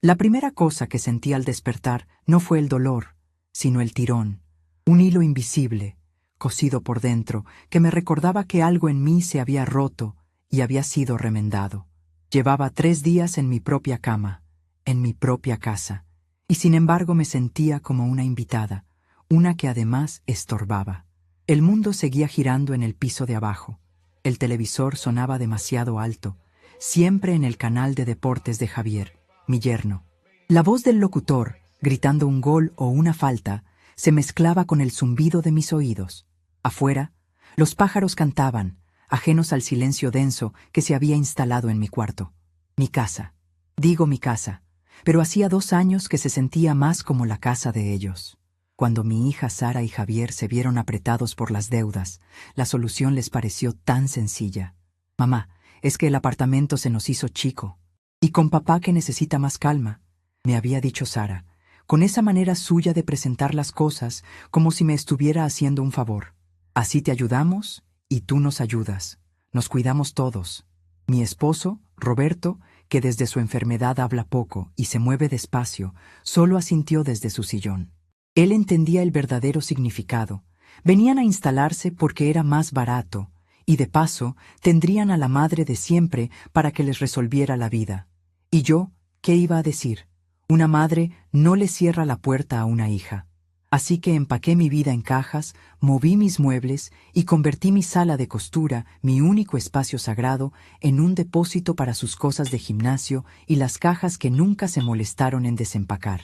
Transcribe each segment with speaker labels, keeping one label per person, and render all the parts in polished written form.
Speaker 1: La primera cosa que sentí al despertar no fue el dolor, sino el tirón, un hilo invisible, cosido por dentro, que me recordaba que algo en mí se había roto y había sido remendado. Llevaba 3 días en mi propia cama, en mi propia casa, y sin embargo me sentía como una invitada, una que además estorbaba. El mundo seguía girando en el piso de abajo. El televisor sonaba demasiado alto, siempre en el canal de deportes de Javier, mi yerno. La voz del locutor, gritando un gol o una falta, se mezclaba con el zumbido de mis oídos. Afuera, los pájaros cantaban, ajenos al silencio denso que se había instalado en mi cuarto. Mi casa. Digo mi casa, pero hacía 2 años que se sentía más como la casa de ellos. Cuando mi hija Sara y Javier se vieron apretados por las deudas, la solución les pareció tan sencilla. Mamá, es que el apartamento se nos hizo chico. Y con papá que necesita más calma, me había dicho Sara, con esa manera suya de presentar las cosas como si me estuviera haciendo un favor. Así te ayudamos y tú nos ayudas. Nos cuidamos todos. Mi esposo, Roberto, que desde su enfermedad habla poco y se mueve despacio, solo asintió desde su sillón. Él entendía el verdadero significado. Venían a instalarse porque era más barato, y de paso tendrían a la madre de siempre para que les resolviera la vida. ¿Y yo qué iba a decir? Una madre no le cierra la puerta a una hija. Así que empaqué mi vida en cajas, moví mis muebles y convertí mi sala de costura, mi único espacio sagrado, en un depósito para sus cosas de gimnasio y las cajas que nunca se molestaron en desempacar.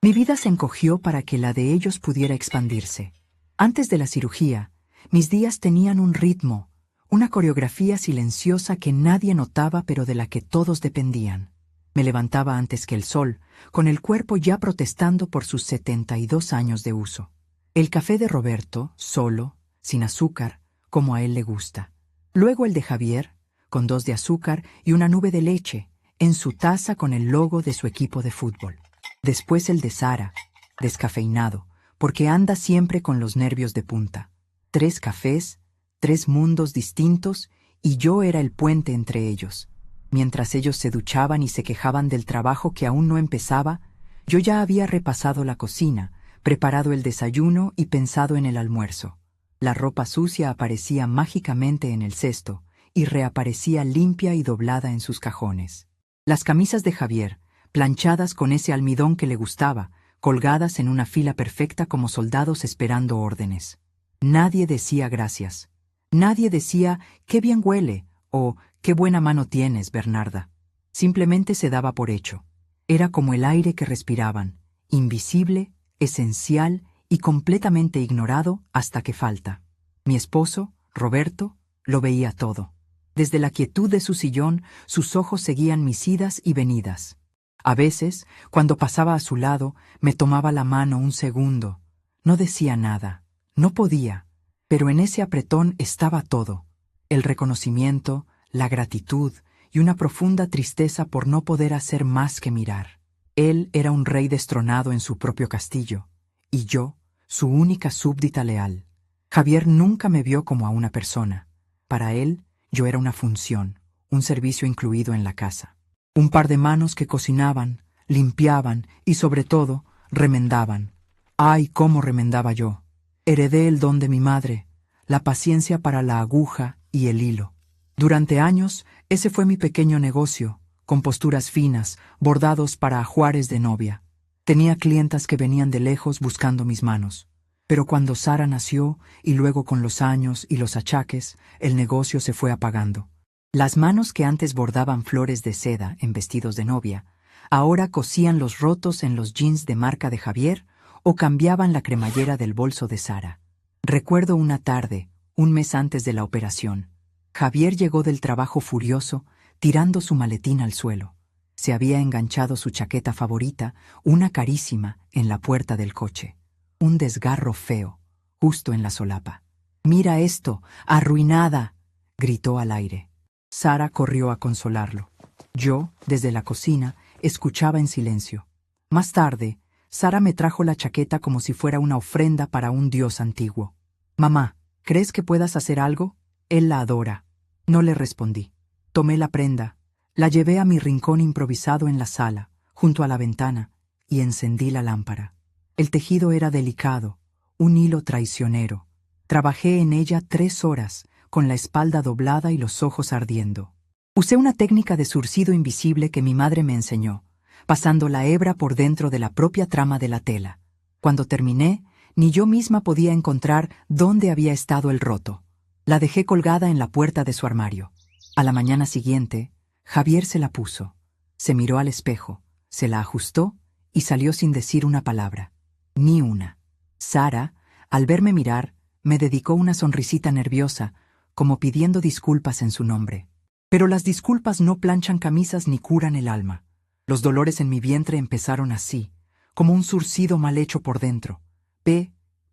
Speaker 1: Mi vida se encogió para que la de ellos pudiera expandirse. Antes de la cirugía, mis días tenían un ritmo, una coreografía silenciosa que nadie notaba pero de la que todos dependían. Me levantaba antes que el sol, con el cuerpo ya protestando por sus 72 años de uso. El café de Roberto, solo, sin azúcar, como a él le gusta. Luego el de Javier, con 2 de azúcar y una nube de leche, en su taza con el logo de su equipo de fútbol. Después el de Sara, descafeinado, porque anda siempre con los nervios de punta. 3 cafés, 3 mundos distintos, y yo era el puente entre ellos. Mientras ellos se duchaban y se quejaban del trabajo que aún no empezaba, yo ya había repasado la cocina, preparado el desayuno y pensado en el almuerzo. La ropa sucia aparecía mágicamente en el cesto y reaparecía limpia y doblada en sus cajones. Las camisas de Javier, planchadas con ese almidón que le gustaba, colgadas en una fila perfecta como soldados esperando órdenes. Nadie decía gracias. Nadie decía «qué bien huele» o «qué buena mano tienes, Bernarda». Simplemente se daba por hecho. Era como el aire que respiraban, invisible, esencial y completamente ignorado hasta que falta. Mi esposo, Roberto, lo veía todo. Desde la quietud de su sillón, sus ojos seguían mis idas y venidas. A veces, cuando pasaba a su lado, me tomaba la mano un segundo. No decía nada, no podía, pero en ese apretón estaba todo. El reconocimiento, la gratitud y una profunda tristeza por no poder hacer más que mirar. Él era un rey destronado en su propio castillo, y yo, su única súbdita leal. Javier nunca me vio como a una persona. Para él, yo era una función, un servicio incluido en la casa. Un par de manos que cocinaban, limpiaban y, sobre todo, remendaban. ¡Ay, cómo remendaba yo! Heredé el don de mi madre, la paciencia para la aguja y el hilo. Durante años, ese fue mi pequeño negocio, con posturas finas, bordados para ajuares de novia. Tenía clientas que venían de lejos buscando mis manos. Pero cuando Sara nació, y luego con los años y los achaques, el negocio se fue apagando. Las manos que antes bordaban flores de seda en vestidos de novia, ahora cosían los rotos en los jeans de marca de Javier o cambiaban la cremallera del bolso de Sara. Recuerdo una tarde, un mes antes de la operación. Javier llegó del trabajo furioso, tirando su maletín al suelo. Se había enganchado su chaqueta favorita, una carísima, en la puerta del coche. Un desgarro feo, justo en la solapa. «¡Mira esto! ¡Arruinada!», gritó al aire. Sara corrió a consolarlo. Yo, desde la cocina, escuchaba en silencio. Más tarde, Sara me trajo la chaqueta como si fuera una ofrenda para un dios antiguo. «Mamá, ¿crees que puedas hacer algo? Él la adora». No le respondí. Tomé la prenda, la llevé a mi rincón improvisado en la sala, junto a la ventana, y encendí la lámpara. El tejido era delicado, un hilo traicionero. Trabajé en ella 3 horas, con la espalda doblada y los ojos ardiendo. Usé una técnica de zurcido invisible que mi madre me enseñó, pasando la hebra por dentro de la propia trama de la tela. Cuando terminé, ni yo misma podía encontrar dónde había estado el roto. La dejé colgada en la puerta de su armario. A la mañana siguiente, Javier se la puso. Se miró al espejo, se la ajustó y salió sin decir una palabra. Ni una. Sara, al verme mirar, me dedicó una sonrisita nerviosa, como pidiendo disculpas en su nombre. Pero las disculpas no planchan camisas ni curan el alma. Los dolores en mi vientre empezaron así, como un zurcido mal hecho por dentro.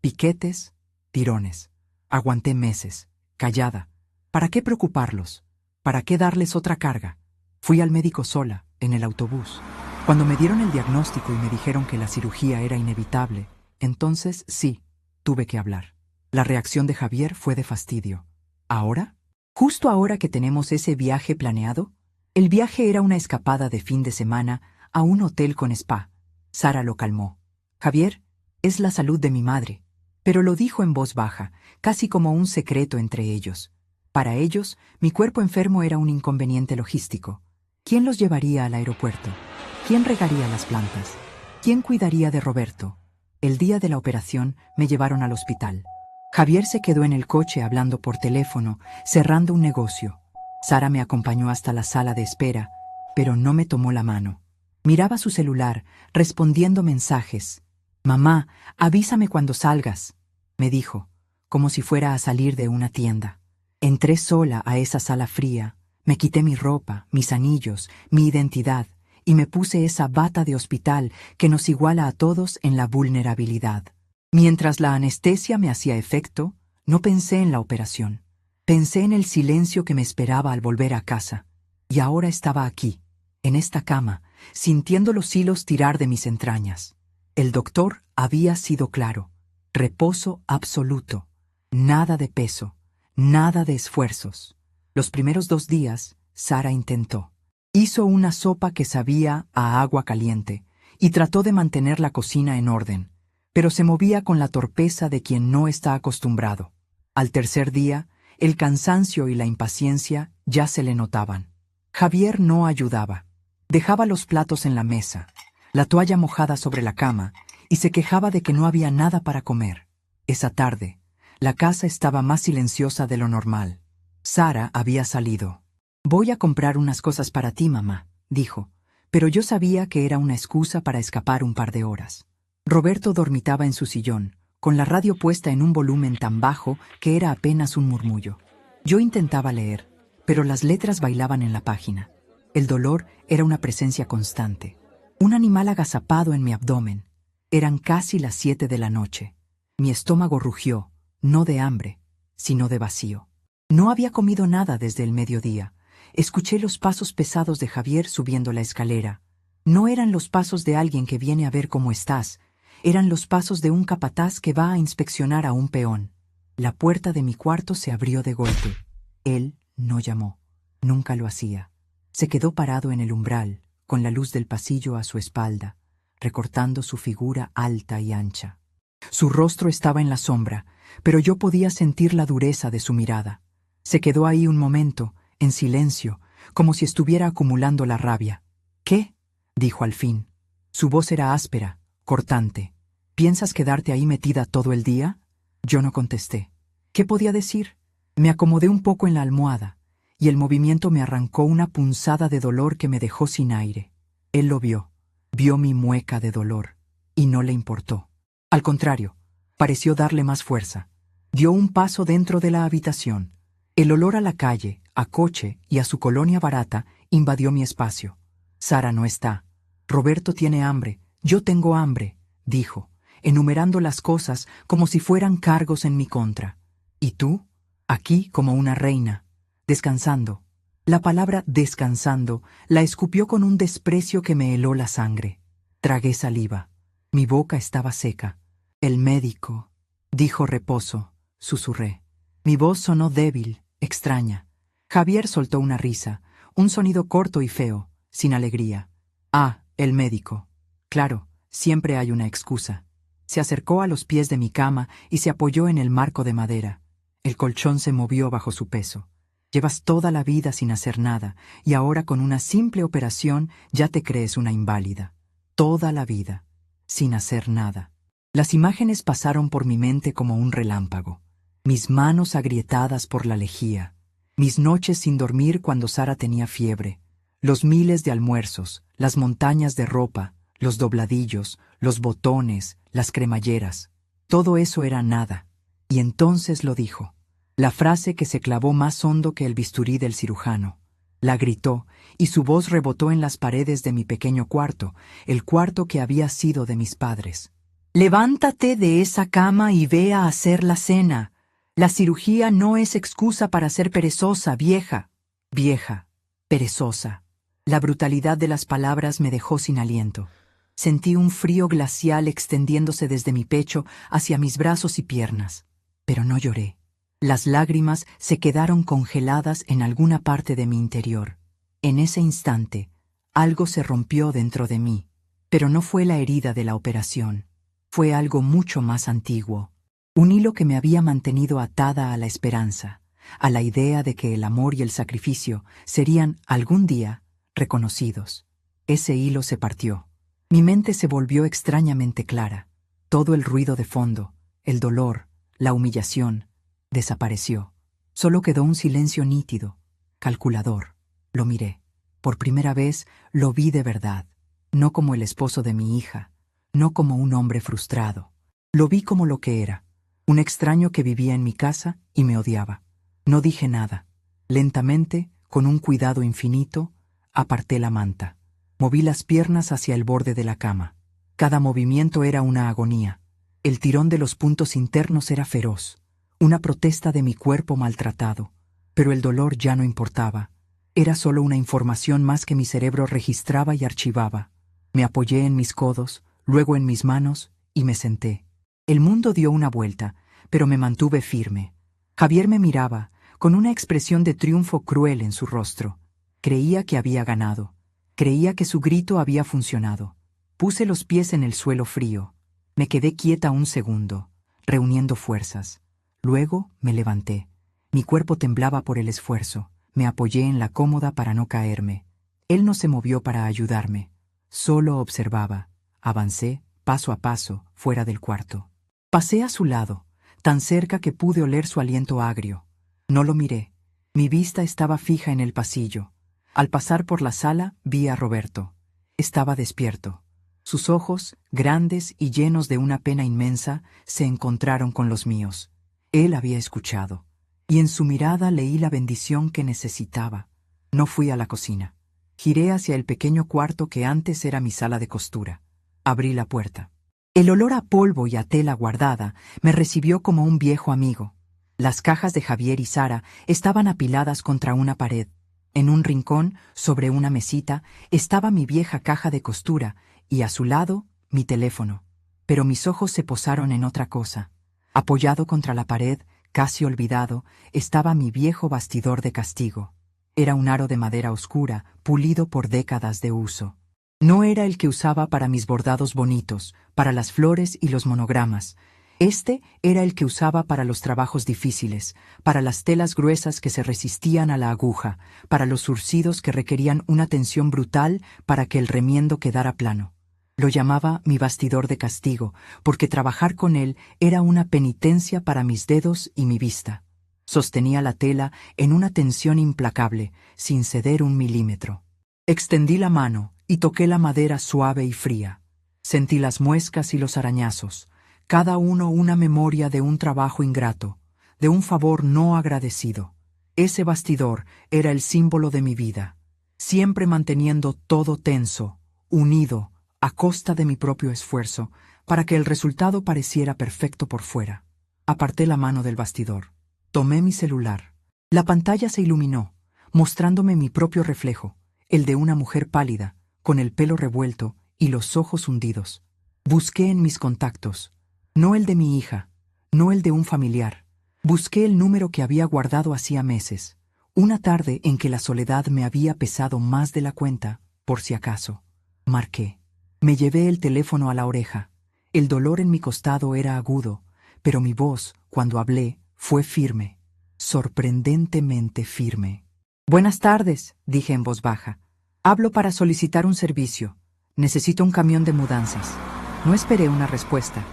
Speaker 1: Piquetes, tirones. Aguanté meses, callada. ¿Para qué preocuparlos? ¿Para qué darles otra carga? Fui al médico sola, en el autobús. Cuando me dieron el diagnóstico y me dijeron que la cirugía era inevitable, entonces sí, tuve que hablar. La reacción de Javier fue de fastidio. ¿Ahora? ¿Justo ahora que tenemos ese viaje planeado? El viaje era una escapada de fin de semana a un hotel con spa. Sara lo calmó. Javier, es la salud de mi madre. Pero lo dijo en voz baja, casi como un secreto entre ellos. Para ellos, mi cuerpo enfermo era un inconveniente logístico. ¿Quién los llevaría al aeropuerto? ¿Quién regaría las plantas? ¿Quién cuidaría de Roberto? El día de la operación me llevaron al hospital. Javier se quedó en el coche hablando por teléfono, cerrando un negocio. Sara me acompañó hasta la sala de espera, pero no me tomó la mano. Miraba su celular, respondiendo mensajes. «Mamá, avísame cuando salgas», me dijo, como si fuera a salir de una tienda. Entré sola a esa sala fría, me quité mi ropa, mis anillos, mi identidad, y me puse esa bata de hospital que nos iguala a todos en la vulnerabilidad. Mientras la anestesia me hacía efecto, no pensé en la operación. Pensé en el silencio que me esperaba al volver a casa. Y ahora estaba aquí, en esta cama, sintiendo los hilos tirar de mis entrañas. El doctor había sido claro. Reposo absoluto. Nada de peso. Nada de esfuerzos. Los primeros 2 días, Sara intentó. Hizo una sopa que sabía a agua caliente y trató de mantener la cocina en orden, pero se movía con la torpeza de quien no está acostumbrado. Al tercer día, el cansancio y la impaciencia ya se le notaban. Javier no ayudaba. Dejaba los platos en la mesa, la toalla mojada sobre la cama, y se quejaba de que no había nada para comer. Esa tarde, la casa estaba más silenciosa de lo normal. Sara había salido. «Voy a comprar unas cosas para ti, mamá», dijo, pero yo sabía que era una excusa para escapar un par de horas. Roberto dormitaba en su sillón, con la radio puesta en un volumen tan bajo que era apenas un murmullo. Yo intentaba leer, pero las letras bailaban en la página. El dolor era una presencia constante. Un animal agazapado en mi abdomen. Eran casi las 7 de la noche. Mi estómago rugió, no de hambre, sino de vacío. No había comido nada desde el mediodía. Escuché los pasos pesados de Javier subiendo la escalera. No eran los pasos de alguien que viene a ver cómo estás. Eran los pasos de un capataz que va a inspeccionar a un peón. La puerta de mi cuarto se abrió de golpe. Él no llamó. Nunca lo hacía. Se quedó parado en el umbral, con la luz del pasillo a su espalda, recortando su figura alta y ancha. Su rostro estaba en la sombra, pero yo podía sentir la dureza de su mirada. Se quedó ahí un momento, en silencio, como si estuviera acumulando la rabia. «¿Qué?», dijo al fin. Su voz era áspera, cortante. «¿Piensas quedarte ahí metida todo el día?». Yo no contesté. ¿Qué podía decir? Me acomodé un poco en la almohada, y el movimiento me arrancó una punzada de dolor que me dejó sin aire. Él lo vio mi mueca de dolor, y no le importó. Al contrario, pareció darle más fuerza. Dio un paso dentro de la habitación. El olor a la calle, a coche y a su colonia barata invadió mi espacio. «Sara no está. Roberto tiene hambre. Yo tengo hambre», dijo, enumerando las cosas como si fueran cargos en mi contra. «¿Y tú? Aquí como una reina, descansando». La palabra «descansando» la escupió con un desprecio que me heló la sangre. Tragué saliva. Mi boca estaba seca. «El médico», dijo Reposo, susurré. Mi voz sonó débil, extraña. Javier soltó una risa, un sonido corto y feo, sin alegría. «Ah», El médico. Claro, siempre hay una excusa. Se acercó a los pies de mi cama y se apoyó en el marco de madera. El colchón se movió bajo su peso. Llevas toda la vida sin hacer nada, y ahora con una simple operación ya te crees una inválida. Toda la vida, sin hacer nada. Las imágenes pasaron por mi mente como un relámpago. Mis manos agrietadas por la lejía. Mis noches sin dormir cuando Sara tenía fiebre. Los miles de almuerzos, las montañas de ropa, los dobladillos, los botones, las cremalleras. Todo eso era nada. Y entonces lo dijo. La frase que se clavó más hondo que el bisturí del cirujano. La gritó, y su voz rebotó en las paredes de mi pequeño cuarto, el cuarto que había sido de mis padres. «Levántate de esa cama y ve a hacer la cena. La cirugía no es excusa para ser perezosa, vieja». Vieja, perezosa. La brutalidad de las palabras me dejó sin aliento. Sentí un frío glacial extendiéndose desde mi pecho hacia mis brazos y piernas. Pero no lloré. Las lágrimas se quedaron congeladas en alguna parte de mi interior. En ese instante, algo se rompió dentro de mí, pero no fue la herida de la operación. Fue algo mucho más antiguo. Un hilo que me había mantenido atada a la esperanza, a la idea de que el amor y el sacrificio serían, algún día, reconocidos. Ese hilo se partió. Mi mente se volvió extrañamente clara. Todo el ruido de fondo, el dolor, la humillación, desapareció. Solo quedó un silencio nítido, calculador. Lo miré. Por primera vez lo vi de verdad, no como el esposo de mi hija, no como un hombre frustrado. Lo vi como lo que era, un extraño que vivía en mi casa y me odiaba. No dije nada. Lentamente, con un cuidado infinito, aparté la manta. Moví las piernas hacia el borde de la cama. Cada movimiento era una agonía. El tirón de los puntos internos era feroz, una protesta de mi cuerpo maltratado. Pero el dolor ya no importaba. Era solo una información más que mi cerebro registraba y archivaba. Me apoyé en mis codos, luego en mis manos, y me senté. El mundo dio una vuelta, pero me mantuve firme. Javier me miraba, con una expresión de triunfo cruel en su rostro. Creía que había ganado. Creía que su grito había funcionado. Puse los pies en el suelo frío. Me quedé quieta un segundo, reuniendo fuerzas. Luego me levanté. Mi cuerpo temblaba por el esfuerzo. Me apoyé en la cómoda para no caerme. Él no se movió para ayudarme. Solo observaba. Avancé, paso a paso, fuera del cuarto. Pasé a su lado, tan cerca que pude oler su aliento agrio. No lo miré. Mi vista estaba fija en el pasillo. Al pasar por la sala, vi a Roberto. Estaba despierto. Sus ojos, grandes y llenos de una pena inmensa, se encontraron con los míos. Él había escuchado, y en su mirada leí la bendición que necesitaba. No fui a la cocina. Giré hacia el pequeño cuarto que antes era mi sala de costura. Abrí la puerta. El olor a polvo y a tela guardada me recibió como un viejo amigo. Las cajas de Javier y Sara estaban apiladas contra una pared. En un rincón, sobre una mesita, estaba mi vieja caja de costura y a su lado, mi teléfono. Pero mis ojos se posaron en otra cosa. Apoyado contra la pared, casi olvidado, estaba mi viejo bastidor de castigo. Era un aro de madera oscura, pulido por décadas de uso. No era el que usaba para mis bordados bonitos, para las flores y los monogramas. Este era el que usaba para los trabajos difíciles, para las telas gruesas que se resistían a la aguja, para los zurcidos que requerían una tensión brutal para que el remiendo quedara plano. Lo llamaba mi bastidor de castigo, porque trabajar con él era una penitencia para mis dedos y mi vista. Sostenía la tela en una tensión implacable, sin ceder un milímetro. Extendí la mano y toqué la madera suave y fría. Sentí las muescas y los arañazos, cada uno una memoria de un trabajo ingrato, de un favor no agradecido. Ese bastidor era el símbolo de mi vida, siempre manteniendo todo tenso, unido, a costa de mi propio esfuerzo, para que el resultado pareciera perfecto por fuera. Aparté la mano del bastidor. Tomé mi celular. La pantalla se iluminó, mostrándome mi propio reflejo, el de una mujer pálida, con el pelo revuelto y los ojos hundidos. Busqué en mis contactos, no el de mi hija, no el de un familiar. Busqué el número que había guardado hacía meses, una tarde en que la soledad me había pesado más de la cuenta, por si acaso. Marqué. Me llevé el teléfono a la oreja. El dolor en mi costado era agudo, pero mi voz, cuando hablé, fue firme, sorprendentemente firme. «Buenas tardes», dije en voz baja. «Hablo para solicitar un servicio. Necesito un camión de mudanzas». No esperé una respuesta.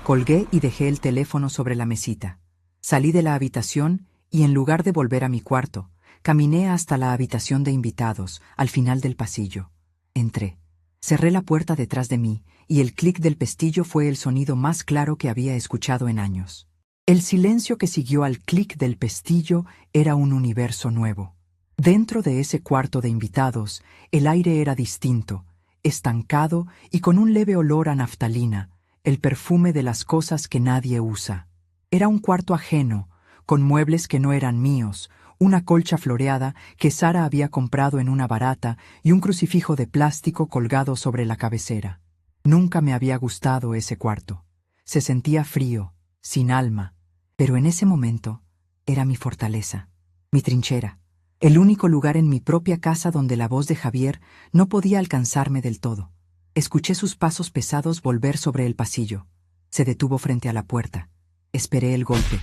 Speaker 1: Colgué y dejé el teléfono sobre la mesita. Salí de la habitación y, en lugar de volver a mi cuarto, caminé hasta la habitación de invitados, al final del pasillo. Entré. Cerré la puerta detrás de mí y el clic del pestillo fue el sonido más claro que había escuchado en años. El silencio que siguió al clic del pestillo era un universo nuevo. Dentro de ese cuarto de invitados, el aire era distinto, estancado y con un leve olor a naftalina, el perfume de las cosas que nadie usa. Era un cuarto ajeno, con muebles que no eran míos, una colcha floreada que Sara había comprado en una barata y un crucifijo de plástico colgado sobre la cabecera. Nunca me había gustado ese cuarto. Se sentía frío, sin alma, pero en ese momento era mi fortaleza, mi trinchera, el único lugar en mi propia casa donde la voz de Javier no podía alcanzarme del todo. Escuché sus pasos pesados volver sobre el pasillo. Se detuvo frente a la puerta. Esperé el golpe.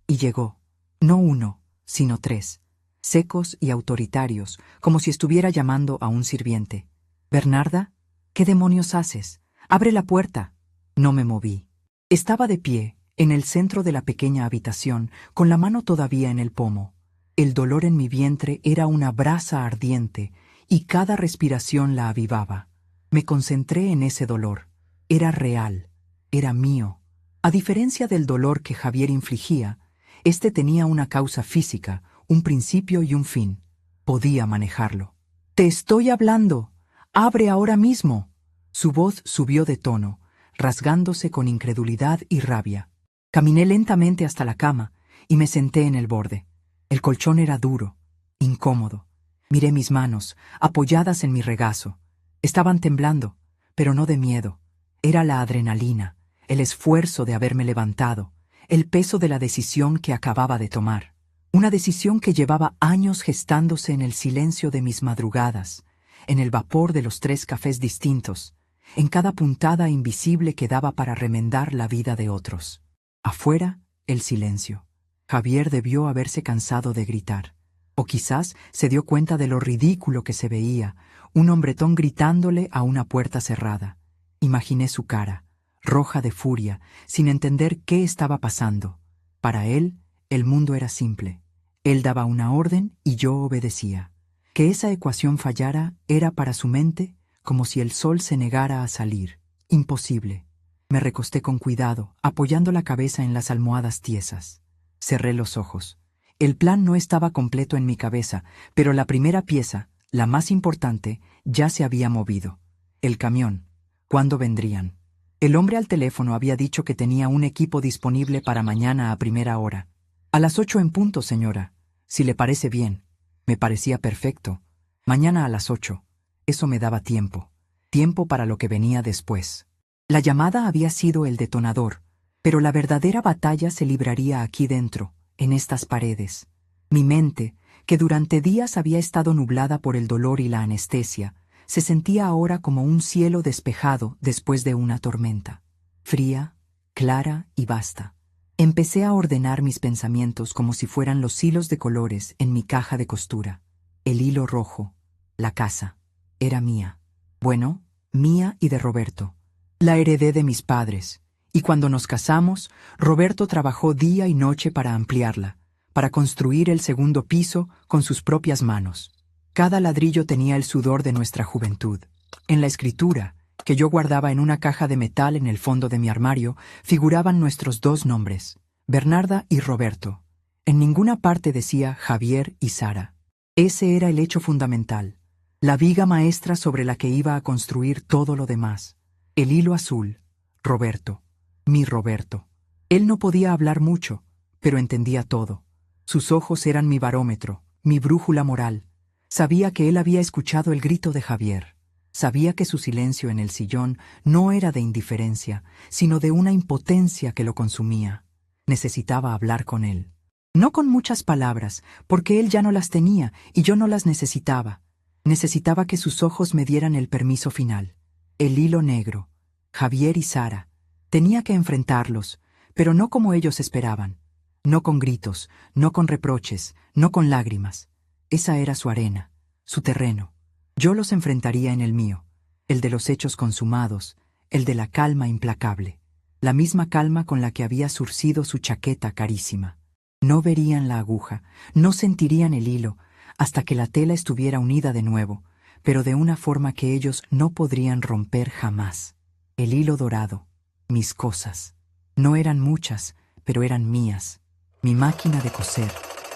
Speaker 1: Y llegó. No uno, sino tres. Secos y autoritarios, como si estuviera llamando a un sirviente. «Bernarda, ¿qué demonios haces? ¡Abre la puerta!». No me moví. Estaba de pie, en el centro de la pequeña habitación, con la mano todavía en el pomo. El dolor en mi vientre era una brasa ardiente, y cada respiración la avivaba. Me concentré en ese dolor. Era real, era mío. A diferencia del dolor que Javier infligía, este tenía una causa física, un principio y un fin. Podía manejarlo. «Te estoy hablando. ¡Abre ahora mismo!». Su voz subió de tono, rasgándose con incredulidad y rabia. Caminé lentamente hasta la cama y me senté en el borde. El colchón era duro, incómodo. Miré mis manos, apoyadas en mi regazo. Estaban temblando, pero no de miedo. Era la adrenalina, el esfuerzo de haberme levantado, el peso de la decisión que acababa de tomar. Una decisión que llevaba años gestándose en el silencio de mis madrugadas, en el vapor de los 3 cafés distintos, en cada puntada invisible que daba para remendar la vida de otros. Afuera, el silencio. Javier debió haberse cansado de gritar. O quizás se dio cuenta de lo ridículo que se veía, un hombretón gritándole a una puerta cerrada. Imaginé su cara, roja de furia, sin entender qué estaba pasando. Para él, el mundo era simple. Él daba una orden y yo obedecía. Que esa ecuación fallara era para su mente como si el sol se negara a salir. Imposible. Me recosté con cuidado, apoyando la cabeza en las almohadas tiesas. Cerré los ojos. El plan no estaba completo en mi cabeza, pero la primera pieza, la más importante, ya se había movido. El camión. ¿Cuándo vendrían? El hombre al teléfono había dicho que tenía un equipo disponible para mañana a primera hora. «A las 8 en punto, señora. Si le parece bien». Me parecía perfecto. Mañana a las 8. Eso me daba tiempo. Tiempo para lo que venía después. La llamada había sido el detonador, pero la verdadera batalla se libraría aquí dentro, en estas paredes. Mi mente, que durante días había estado nublada por el dolor y la anestesia, se sentía ahora como un cielo despejado después de una tormenta. Fría, clara y vasta. Empecé a ordenar mis pensamientos como si fueran los hilos de colores en mi caja de costura. El hilo rojo, la casa, era mía. Bueno, mía y de Roberto. La heredé de mis padres, y cuando nos casamos, Roberto trabajó día y noche para ampliarla, para construir el segundo piso con sus propias manos. Cada ladrillo tenía el sudor de nuestra juventud. En la escritura, que yo guardaba en una caja de metal en el fondo de mi armario, figuraban nuestros 2 nombres, Bernarda y Roberto. En ninguna parte decía Javier y Sara. Ese era el hecho fundamental, la viga maestra sobre la que iba a construir todo lo demás. El hilo azul, Roberto, mi Roberto. Él no podía hablar mucho, pero entendía todo. Sus ojos eran mi barómetro, mi brújula moral. Sabía que él había escuchado el grito de Javier. Sabía que su silencio en el sillón no era de indiferencia, sino de una impotencia que lo consumía. Necesitaba hablar con él. No con muchas palabras, porque él ya no las tenía y yo no las necesitaba. Necesitaba que sus ojos me dieran el permiso final. El hilo negro. Javier y Sara. Tenía que enfrentarlos, pero no como ellos esperaban. No con gritos, no con reproches, no con lágrimas. Esa era su arena, su terreno. Yo los enfrentaría en el mío, el de los hechos consumados, el de la calma implacable, la misma calma con la que había zurcido su chaqueta carísima. No verían la aguja, no sentirían el hilo, hasta que la tela estuviera unida de nuevo, pero de una forma que ellos no podrían romper jamás. El hilo dorado, mis cosas. No eran muchas, pero eran mías. Mi máquina de coser,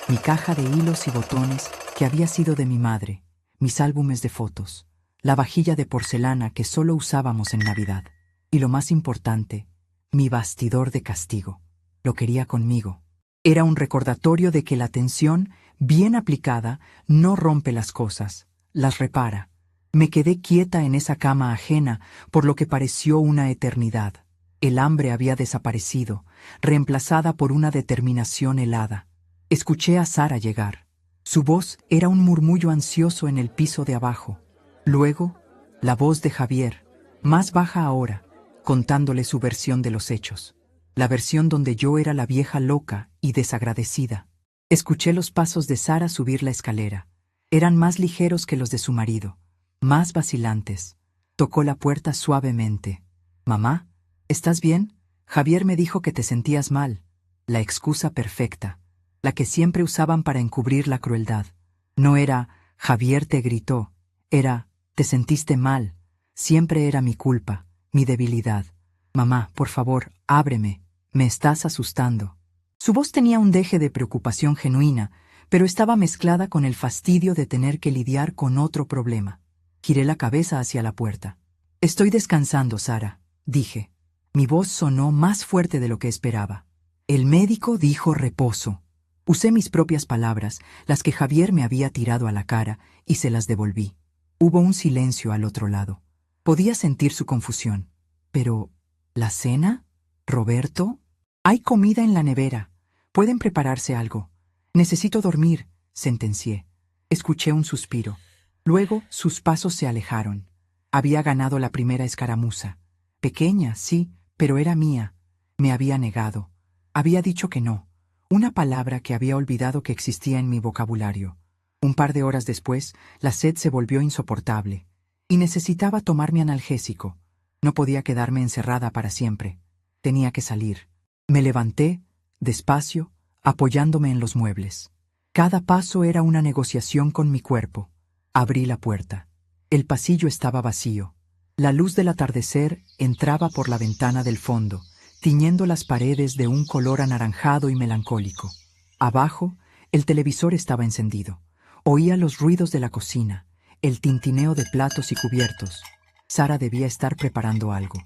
Speaker 1: mi caja de hilos y botones que había sido de mi madre, mis álbumes de fotos, la vajilla de porcelana que solo usábamos en Navidad. Y lo más importante, mi bastidor de castigo. Lo quería conmigo. Era un recordatorio de que la tensión, bien aplicada, no rompe las cosas, las repara. Me quedé quieta en esa cama ajena por lo que pareció una eternidad. El hambre había desaparecido, reemplazada por una determinación helada. Escuché a Sara llegar. Su voz era un murmullo ansioso en el piso de abajo. Luego, la voz de Javier, más baja ahora, contándole su versión de los hechos. La versión donde yo era la vieja loca y desagradecida. Escuché los pasos de Sara subir la escalera. Eran más ligeros que los de su marido, más vacilantes. Tocó la puerta suavemente. «Mamá, ¿estás bien? Javier me dijo que te sentías mal». La excusa perfecta, la que siempre usaban para encubrir la crueldad. No era «Javier te gritó», era «te sentiste mal». Siempre era mi culpa, mi debilidad. «Mamá, por favor, ábreme, me estás asustando». Su voz tenía un deje de preocupación genuina, pero estaba mezclada con el fastidio de tener que lidiar con otro problema. Giré la cabeza hacia la puerta. «Estoy descansando, Sara», dije. Mi voz sonó más fuerte de lo que esperaba. El médico dijo reposo. Usé mis propias palabras, las que Javier me había tirado a la cara, y se las devolví. Hubo un silencio al otro lado. Podía sentir su confusión. Pero, ¿la cena? ¿Roberto? Hay comida en la nevera. Pueden prepararse algo. Necesito dormir, sentencié. Escuché un suspiro. Luego sus pasos se alejaron. Había ganado la primera escaramuza. Pequeña, sí, pero era mía. Me había negado. Había dicho que no. Una palabra que había olvidado que existía en mi vocabulario. Un par de horas después, la sed se volvió insoportable. Y necesitaba tomar mi analgésico. No podía quedarme encerrada para siempre. Tenía que salir. Me levanté, despacio, apoyándome en los muebles. Cada paso era una negociación con mi cuerpo. Abrí la puerta. El pasillo estaba vacío. La luz del atardecer entraba por la ventana del fondo, tiñendo las paredes de un color anaranjado y melancólico. Abajo, el televisor estaba encendido. Oía los ruidos de la cocina, el tintineo de platos y cubiertos. Sara debía estar preparando algo.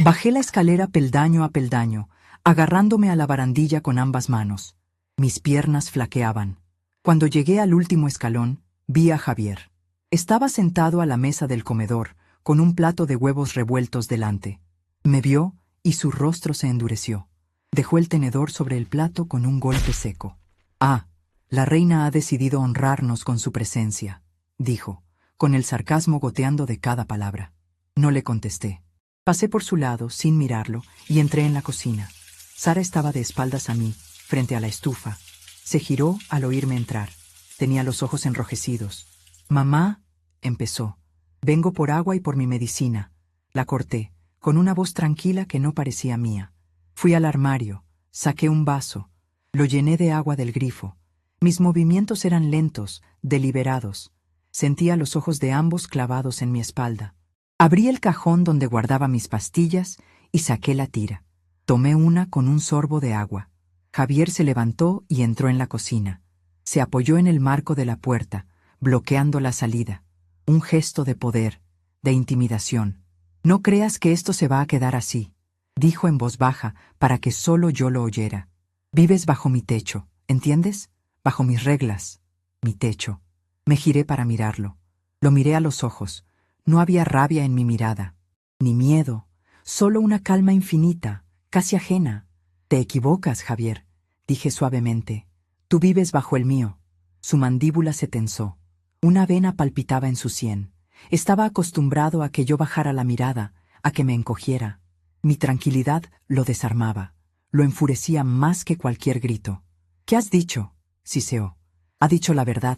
Speaker 1: Bajé la escalera peldaño a peldaño, agarrándome a la barandilla con ambas manos. Mis piernas flaqueaban. Cuando llegué al último escalón, vi a Javier. Estaba sentado a la mesa del comedor, con un plato de huevos revueltos delante. Me vio y su rostro se endureció. Dejó el tenedor sobre el plato con un golpe seco. «Ah, la reina ha decidido honrarnos con su presencia», dijo, con el sarcasmo goteando de cada palabra. No le contesté. Pasé por su lado, sin mirarlo, y entré en la cocina. Sara estaba de espaldas a mí, frente a la estufa. Se giró al oírme entrar. Tenía los ojos enrojecidos. «Mamá», empezó. «Vengo por agua y por mi medicina». La corté, con una voz tranquila que no parecía mía. Fui al armario, saqué un vaso, lo llené de agua del grifo. Mis movimientos eran lentos, deliberados. Sentía los ojos de ambos clavados en mi espalda. Abrí el cajón donde guardaba mis pastillas y saqué la tira. Tomé una con un sorbo de agua. Javier se levantó y entró en la cocina. Se apoyó en el marco de la puerta, bloqueando la salida. Un gesto de poder, de intimidación. «No creas que esto se va a quedar así», dijo en voz baja para que solo yo lo oyera. «Vives bajo mi techo, ¿entiendes? Bajo mis reglas. Mi techo». Me giré para mirarlo. Lo miré a los ojos. No había rabia en mi mirada, ni miedo, solo una calma infinita, casi ajena. «Te equivocas, Javier», dije suavemente. «Tú vives bajo el mío». Su mandíbula se tensó. Una vena palpitaba en su sien. Estaba acostumbrado a que yo bajara la mirada, a que me encogiera. Mi tranquilidad lo desarmaba, lo enfurecía más que cualquier grito. «¿Qué has dicho?», siseó. «Ha dicho la verdad»,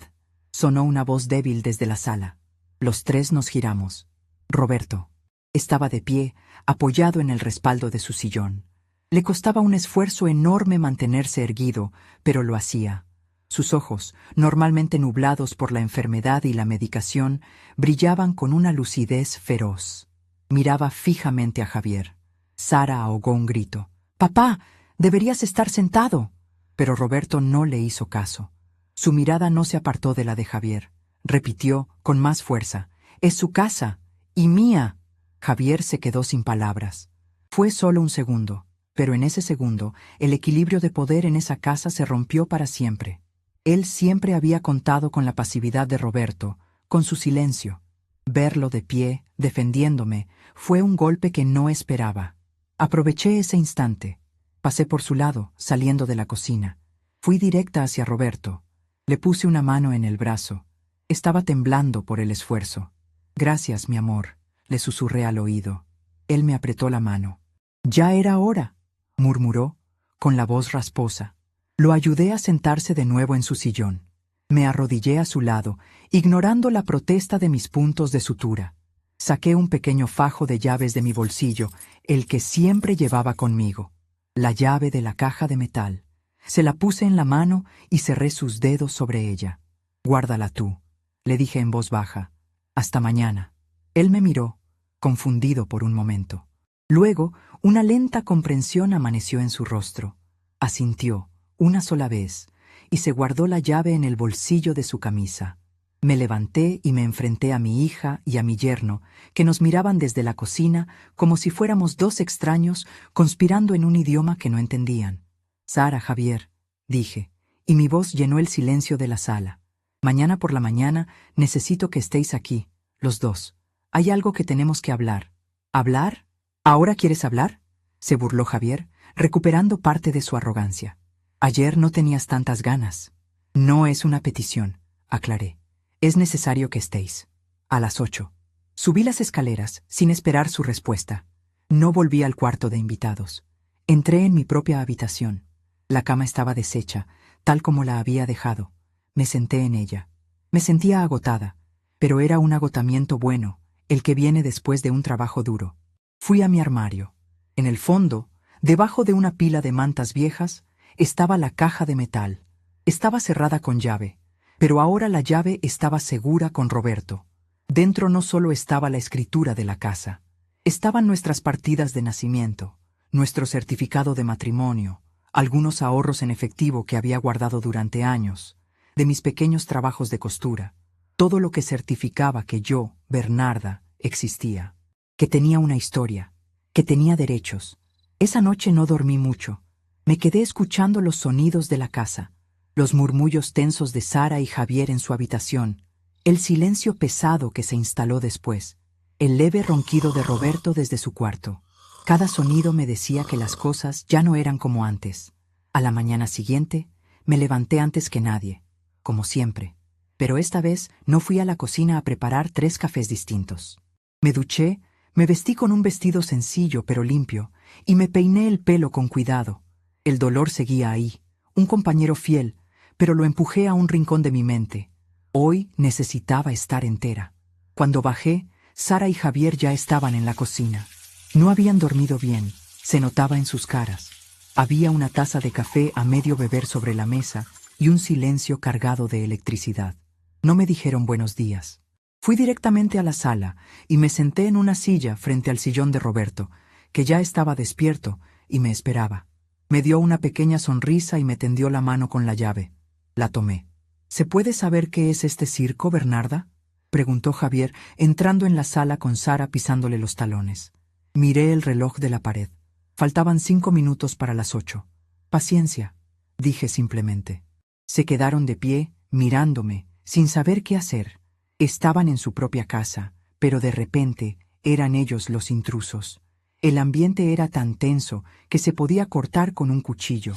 Speaker 1: sonó una voz débil desde la sala. Los tres nos giramos. Roberto estaba de pie, apoyado en el respaldo de su sillón. Le costaba un esfuerzo enorme mantenerse erguido, pero lo hacía. Sus ojos, normalmente nublados por la enfermedad y la medicación, brillaban con una lucidez feroz. Miraba fijamente a Javier. Sara ahogó un grito. «¡Papá! ¡Deberías estar sentado!». Pero Roberto no le hizo caso. Su mirada no se apartó de la de Javier. Repitió, con más fuerza: «Es su casa. ¡Y mía!». Javier se quedó sin palabras. Fue solo un segundo, pero en ese segundo, el equilibrio de poder en esa casa se rompió para siempre. Él siempre había contado con la pasividad de Roberto, con su silencio. Verlo de pie, defendiéndome, fue un golpe que no esperaba. Aproveché ese instante. Pasé por su lado, saliendo de la cocina. Fui directa hacia Roberto. Le puse una mano en el brazo. Estaba temblando por el esfuerzo. «Gracias, mi amor», le susurré al oído. Él me apretó la mano. «Ya era hora», murmuró, con la voz rasposa. Lo ayudé a sentarse de nuevo en su sillón. Me arrodillé a su lado, ignorando la protesta de mis puntos de sutura. Saqué un pequeño fajo de llaves de mi bolsillo, el que siempre llevaba conmigo. La llave de la caja de metal. Se la puse en la mano y cerré sus dedos sobre ella. «Guárdala tú», le dije en voz baja. «Hasta mañana». Él me miró, confundido por un momento. Luego, una lenta comprensión amaneció en su rostro. Asintió, una sola vez, y se guardó la llave en el bolsillo de su camisa. Me levanté y me enfrenté a mi hija y a mi yerno, que nos miraban desde la cocina como si fuéramos dos extraños conspirando en un idioma que no entendían. «Sara, Javier», dije, y mi voz llenó el silencio de la sala. «Mañana por la mañana necesito que estéis aquí, los dos. Hay algo que tenemos que hablar». «¿Hablar? ¿Ahora quieres hablar?», se burló Javier, recuperando parte de su arrogancia. «Ayer no tenías tantas ganas». «No es una petición», aclaré. «Es necesario que estéis». A las 8. Subí las escaleras, sin esperar su respuesta. No volví al cuarto de invitados. Entré en mi propia habitación. La cama estaba deshecha, tal como la había dejado. Me senté en ella. Me sentía agotada, pero era un agotamiento bueno, el que viene después de un trabajo duro. Fui a mi armario. En el fondo, debajo de una pila de mantas viejas, estaba la caja de metal. Estaba cerrada con llave, pero ahora la llave estaba segura con Roberto. Dentro no solo estaba la escritura de la casa, estaban nuestras partidas de nacimiento, nuestro certificado de matrimonio, algunos ahorros en efectivo que había guardado durante años, de mis pequeños trabajos de costura, todo lo que certificaba que yo, Bernarda, existía, que tenía una historia, que tenía derechos. Esa noche no dormí mucho. Me quedé escuchando los sonidos de la casa, los murmullos tensos de Sara y Javier en su habitación, el silencio pesado que se instaló después, el leve ronquido de Roberto desde su cuarto. Cada sonido me decía que las cosas ya no eran como antes. A la mañana siguiente, me levanté antes que nadie, como siempre, pero esta vez no fui a la cocina a preparar 3 cafés distintos. Me duché, me vestí con un vestido sencillo pero limpio, y me peiné el pelo con cuidado. El dolor seguía ahí, un compañero fiel, pero lo empujé a un rincón de mi mente. Hoy necesitaba estar entera. Cuando bajé, Sara y Javier ya estaban en la cocina. No habían dormido bien, se notaba en sus caras. Había una taza de café a medio beber sobre la mesa y un silencio cargado de electricidad. No me dijeron buenos días. Fui directamente a la sala y me senté en una silla frente al sillón de Roberto, que ya estaba despierto y me esperaba. Me dio una pequeña sonrisa y me tendió la mano con la llave. La tomé. «¿Se puede saber qué es este circo, Bernarda?», preguntó Javier, entrando en la sala con Sara pisándole los talones. Miré el reloj de la pared. Faltaban 5 minutos para las 8. «Paciencia», dije simplemente. Se quedaron de pie, mirándome, sin saber qué hacer. Estaban en su propia casa, pero de repente eran ellos los intrusos. El ambiente era tan tenso que se podía cortar con un cuchillo.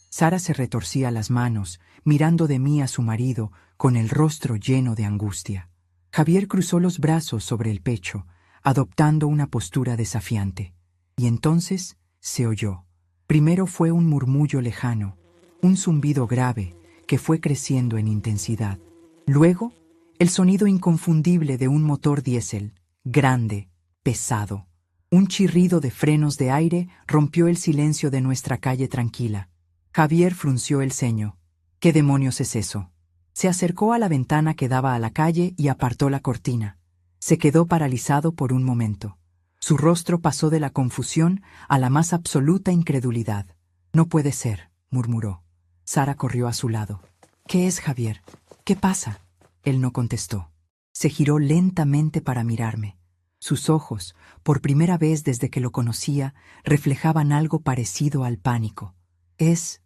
Speaker 1: Sara se retorcía las manos, mirando de mí a su marido con el rostro lleno de angustia. Javier cruzó los brazos sobre el pecho, adoptando una postura desafiante. Y entonces se oyó. Primero fue un murmullo lejano, un zumbido grave que fue creciendo en intensidad. Luego, el sonido inconfundible de un motor diésel, grande, pesado. Un chirrido de frenos de aire rompió el silencio de nuestra calle tranquila. Javier frunció el ceño. ¿Qué demonios es eso? Se acercó a la ventana que daba a la calle y apartó la cortina. Se quedó paralizado por un momento. Su rostro pasó de la confusión a la más absoluta incredulidad. No puede ser, murmuró. Sara corrió a su lado. ¿Qué es, Javier? ¿Qué pasa? Él no contestó. Se giró lentamente para mirarme. Sus ojos, por primera vez desde que lo conocía, reflejaban algo parecido al pánico. Es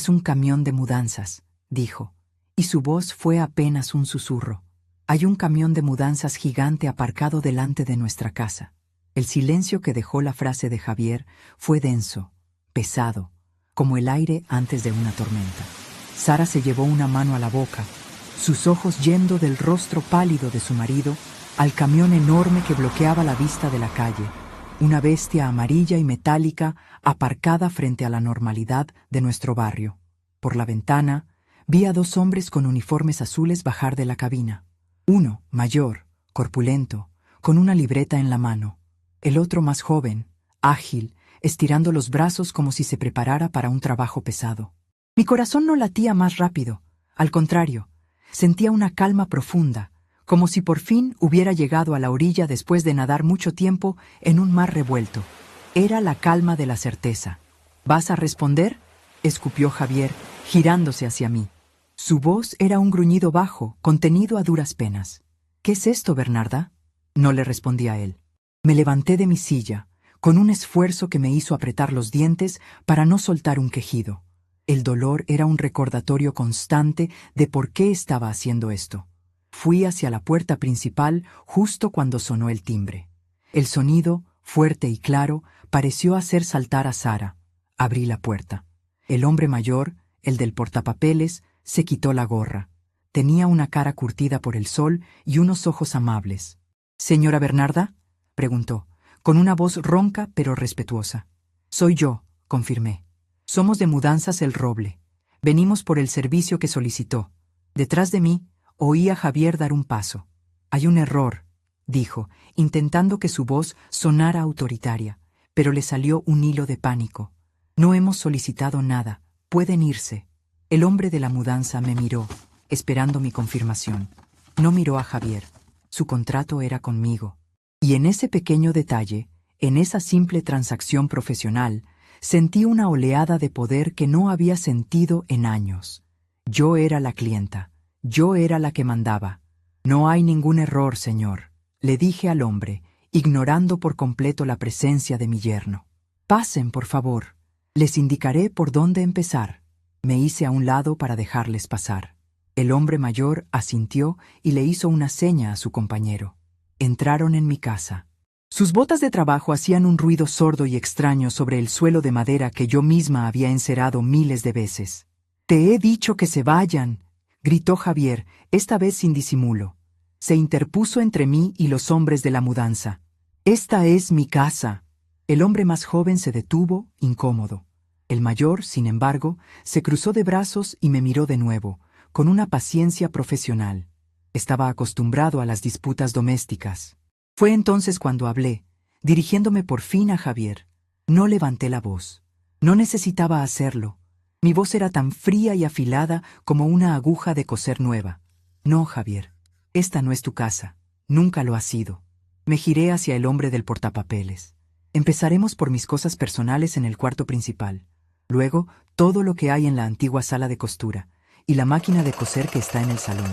Speaker 1: un camión de mudanzas, dijo, y su voz fue apenas un susurro. Hay un camión de mudanzas gigante aparcado delante de nuestra casa. El silencio que dejó la frase de Javier fue denso, pesado, como el aire antes de una tormenta. Sara se llevó una mano a la boca, sus ojos yendo del rostro pálido de su marido al camión enorme que bloqueaba la vista de la calle, una bestia amarilla y metálica aparcada frente a la normalidad de nuestro barrio. Por la ventana, vi a dos hombres con uniformes azules bajar de la cabina. Uno, mayor, corpulento, con una libreta en la mano. El otro más joven, ágil, estirando los brazos como si se preparara para un trabajo pesado. Mi corazón no latía más rápido. Al contrario, sentía una calma profunda, como si por fin hubiera llegado a la orilla después de nadar mucho tiempo en un mar revuelto. Era la calma de la certeza. ¿Vas a responder?, escupió Javier, girándose hacia mí. Su voz era un gruñido bajo, contenido a duras penas. ¿Qué es esto, Bernarda? No le respondí a él. Me levanté de mi silla, con un esfuerzo que me hizo apretar los dientes para no soltar un quejido. El dolor era un recordatorio constante de por qué estaba haciendo esto. Fui hacia la puerta principal justo cuando sonó el timbre. El sonido, fuerte y claro, pareció hacer saltar a Sara. Abrí la puerta. El hombre mayor, el del portapapeles, se quitó la gorra. Tenía una cara curtida por el sol y unos ojos amables. «¿Señora Bernarda?», preguntó, con una voz ronca pero respetuosa. «Soy yo», confirmé. «Somos de Mudanzas El Roble. Venimos por el servicio que solicitó». Detrás de mí, oí a Javier dar un paso. «Hay un error», dijo, intentando que su voz sonara autoritaria, pero le salió un hilo de pánico. «No hemos solicitado nada. Pueden irse». El hombre de la mudanza me miró, esperando mi confirmación. No miró a Javier. Su contrato era conmigo. Y en ese pequeño detalle, en esa simple transacción profesional, sentí una oleada de poder que no había sentido en años. Yo era la clienta. Yo era la que mandaba. «No hay ningún error, señor», le dije al hombre, ignorando por completo la presencia de mi yerno. «Pasen, por favor. Les indicaré por dónde empezar». Me hice a un lado para dejarles pasar. El hombre mayor asintió y le hizo una seña a su compañero. Entraron en mi casa. Sus botas de trabajo hacían un ruido sordo y extraño sobre el suelo de madera que yo misma había encerado miles de veces. «Te he dicho que se vayan», gritó Javier, esta vez sin disimulo. Se interpuso entre mí y los hombres de la mudanza. «Esta es mi casa». El hombre más joven se detuvo, incómodo. El mayor, sin embargo, se cruzó de brazos y me miró de nuevo, con una paciencia profesional. Estaba acostumbrado a las disputas domésticas. Fue entonces cuando hablé, dirigiéndome por fin a Javier. No levanté la voz. No necesitaba hacerlo. Mi voz era tan fría y afilada como una aguja de coser nueva. «No, Javier, esta no es tu casa. Nunca lo ha sido». Me giré hacia el hombre del portapapeles. «Empezaremos por mis cosas personales en el cuarto principal. Luego, todo lo que hay en la antigua sala de costura y la máquina de coser que está en el salón.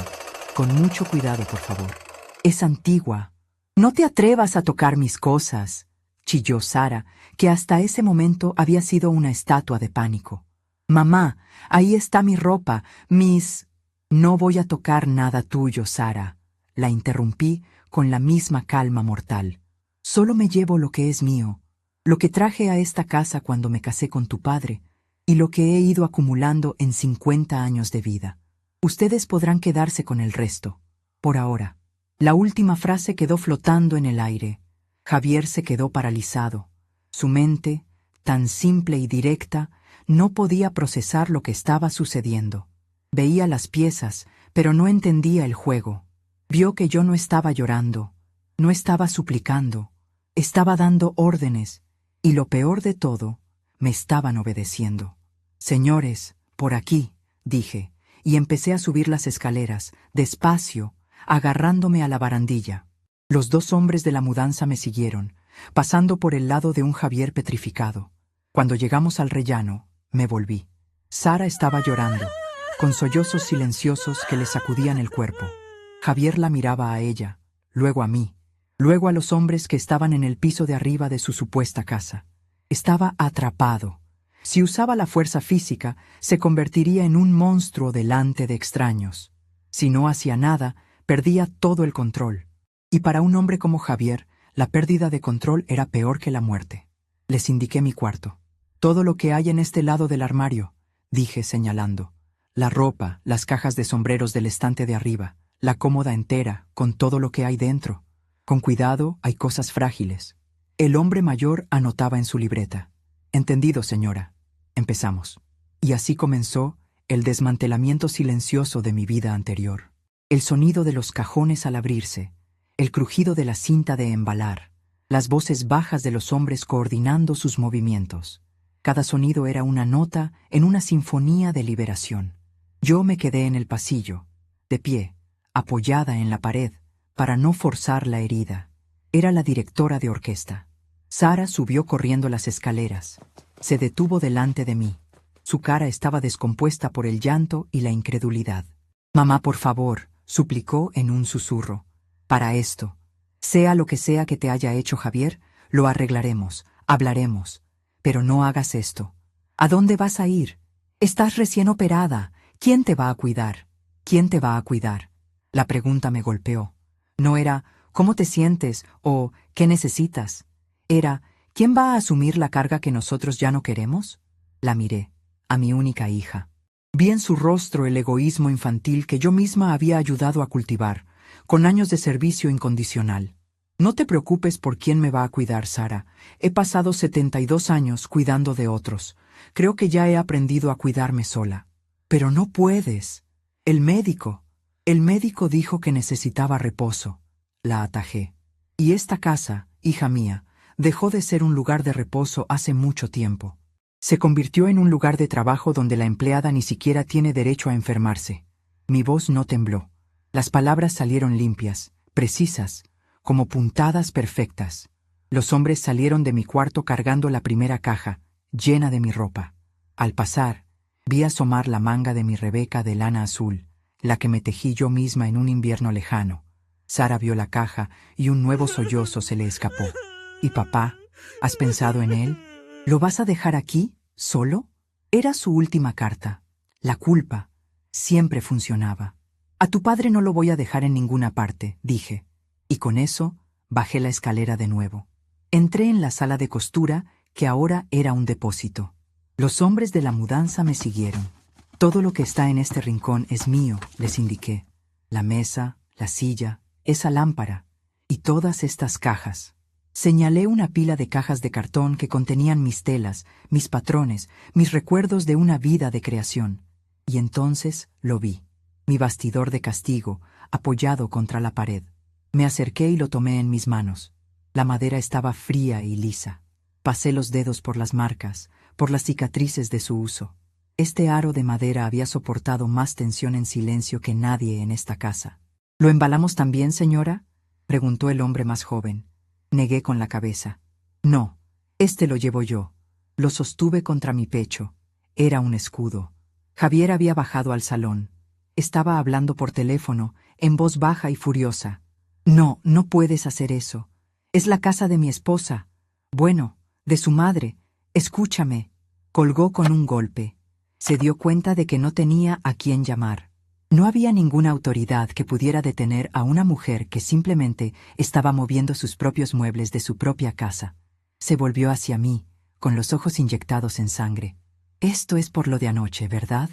Speaker 1: Con mucho cuidado, por favor. Es antigua. No te atrevas a tocar mis cosas», chilló Sara, que hasta ese momento había sido una estatua de pánico. «Mamá, ahí está mi ropa, mis...» «No voy a tocar nada tuyo, Sara», la interrumpí con la misma calma mortal. «Solo me llevo lo que es mío, lo que traje a esta casa cuando me casé con tu padre, y lo que he ido acumulando en 50 años de vida. Ustedes podrán quedarse con el resto, por ahora». La última frase quedó flotando en el aire. Javier se quedó paralizado. Su mente, tan simple y directa, no podía procesar lo que estaba sucediendo. Veía las piezas, pero no entendía el juego. Vio que yo no estaba llorando, no estaba suplicando, estaba dando órdenes, y lo peor de todo, me estaban obedeciendo. «Señores, por aquí», dije, y empecé a subir las escaleras, despacio, agarrándome a la barandilla. Los dos hombres de la mudanza me siguieron, pasando por el lado de un Javier petrificado. Cuando llegamos al rellano, me volví. Sara estaba llorando, con sollozos silenciosos que le sacudían el cuerpo. Javier la miraba a ella, luego a mí, luego a los hombres que estaban en el piso de arriba de su supuesta casa. Estaba atrapado. Si usaba la fuerza física, se convertiría en un monstruo delante de extraños. Si no hacía nada, perdía todo el control. Y para un hombre como Javier, la pérdida de control era peor que la muerte. Les indiqué mi cuarto. «Todo lo que hay en este lado del armario», dije señalando. La ropa, las cajas de sombreros del estante de arriba, la cómoda entera, con todo lo que hay dentro. Con cuidado, hay cosas frágiles. El hombre mayor anotaba en su libreta. «Entendido, señora». Empezamos. Y así comenzó el desmantelamiento silencioso de mi vida anterior. El sonido de los cajones al abrirse, el crujido de la cinta de embalar, las voces bajas de los hombres coordinando sus movimientos. Cada sonido era una nota en una sinfonía de liberación. Yo me quedé en el pasillo, de pie, apoyada en la pared, para no forzar la herida. Era la directora de orquesta. Sara subió corriendo las escaleras. Se detuvo delante de mí. Su cara estaba descompuesta por el llanto y la incredulidad. «Mamá, por favor», suplicó en un susurro. «Para esto. Sea lo que sea que te haya hecho Javier, lo arreglaremos, hablaremos. Pero no hagas esto. ¿A dónde vas a ir? Estás recién operada. ¿Quién te va a cuidar? ¿Quién te va a cuidar?» La pregunta me golpeó. No era «¿Cómo te sientes?» o «¿Qué necesitas?». Era «¿Quién va a asumir la carga que nosotros ya no queremos?». La miré, a mi única hija. Vi en su rostro el egoísmo infantil que yo misma había ayudado a cultivar, con años de servicio incondicional. «No te preocupes por quién me va a cuidar, Sara. He pasado 72 años cuidando de otros. Creo que ya he aprendido a cuidarme sola». «Pero no puedes. El médico dijo que necesitaba reposo», la atajé. «Y esta casa, hija mía, dejó de ser un lugar de reposo hace mucho tiempo. Se convirtió en un lugar de trabajo donde la empleada ni siquiera tiene derecho a enfermarse». Mi voz no tembló. Las palabras salieron limpias, precisas, como puntadas perfectas. Los hombres salieron de mi cuarto cargando la primera caja, llena de mi ropa. Al pasar, vi asomar la manga de mi Rebeca de lana azul, la que me tejí yo misma en un invierno lejano. Sara vio la caja y un nuevo sollozo se le escapó. «¿Y papá? ¿Has pensado en él? ¿Lo vas a dejar aquí, solo?». Era su última carta. La culpa siempre funcionaba. «A tu padre no lo voy a dejar en ninguna parte», dije. Y con eso bajé la escalera de nuevo. Entré en la sala de costura, que ahora era un depósito. Los hombres de la mudanza me siguieron. «Todo lo que está en este rincón es mío», les indiqué. La mesa, la silla, esa lámpara y todas estas cajas. Señalé una pila de cajas de cartón que contenían mis telas, mis patrones, mis recuerdos de una vida de creación. Y entonces lo vi, mi bastidor de castigo, apoyado contra la pared. Me acerqué y lo tomé en mis manos. La madera estaba fría y lisa. Pasé los dedos por las marcas, por las cicatrices de su uso. Este aro de madera había soportado más tensión en silencio que nadie en esta casa. «¿Lo embalamos también, señora?», preguntó el hombre más joven. Negué con la cabeza. «No, este lo llevo yo». Lo sostuve contra mi pecho. Era un escudo. Javier había bajado al salón. Estaba hablando por teléfono, en voz baja y furiosa. «No, no puedes hacer eso. Es la casa de mi esposa. Bueno, de su madre. Escúchame». Colgó con un golpe. Se dio cuenta de que no tenía a quién llamar. No había ninguna autoridad que pudiera detener a una mujer que simplemente estaba moviendo sus propios muebles de su propia casa. Se volvió hacia mí, con los ojos inyectados en sangre. «Esto es por lo de anoche, ¿verdad?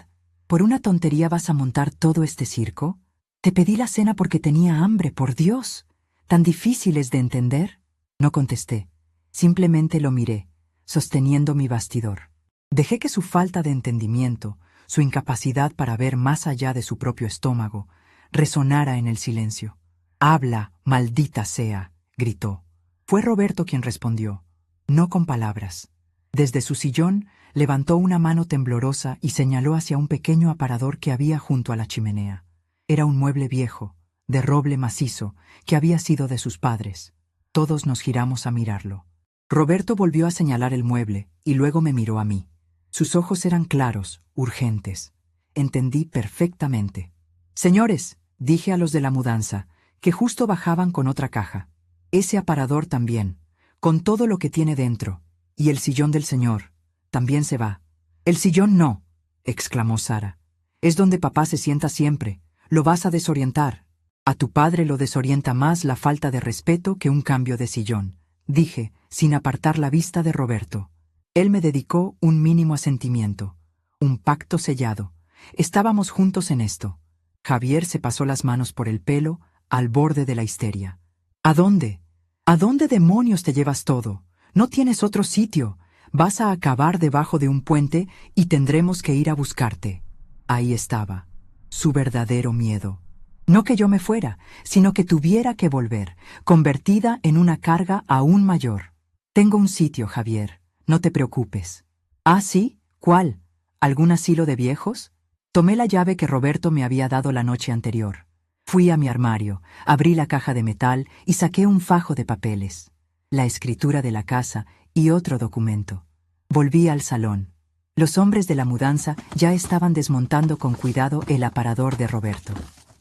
Speaker 1: ¿Por una tontería vas a montar todo este circo?». Te pedí la cena porque tenía hambre, por Dios. ¿Tan difíciles de entender? No contesté. Simplemente lo miré, sosteniendo mi bastidor. Dejé que su falta de entendimiento, su incapacidad para ver más allá de su propio estómago, resonara en el silencio. «Habla, maldita sea», gritó. Fue Roberto quien respondió, no con palabras. Desde su sillón levantó una mano temblorosa y señaló hacia un pequeño aparador que había junto a la chimenea. Era un mueble viejo, de roble macizo, que había sido de sus padres. Todos nos giramos a mirarlo. Roberto volvió a señalar el mueble y luego me miró a mí. Sus ojos eran claros, urgentes. Entendí perfectamente. «Señores», dije a los de la mudanza, que justo bajaban con otra caja. «Ese aparador también, con todo lo que tiene dentro. Y el sillón del señor. También se va». «El sillón no», exclamó Sara. «Es donde papá se sienta siempre. Lo vas a desorientar». «A tu padre lo desorienta más la falta de respeto que un cambio de sillón», dije, sin apartar la vista de Roberto. Él me dedicó un mínimo asentimiento. Un pacto sellado. Estábamos juntos en esto. Javier se pasó las manos por el pelo, al borde de la histeria. «¿A dónde? ¿A dónde demonios te llevas todo? No tienes otro sitio. Vas a acabar debajo de un puente y tendremos que ir a buscarte». Ahí estaba, su verdadero miedo. No que yo me fuera, sino que tuviera que volver, convertida en una carga aún mayor. «Tengo un sitio, Javier. No te preocupes». «¿Ah, sí? ¿Cuál? ¿Algún asilo de viejos?» Tomé la llave que Roberto me había dado la noche anterior. Fui a mi armario, abrí la caja de metal y saqué un fajo de papeles, la escritura de la casa y otro documento. Volví al salón. Los hombres de la mudanza ya estaban desmontando con cuidado el aparador de Roberto.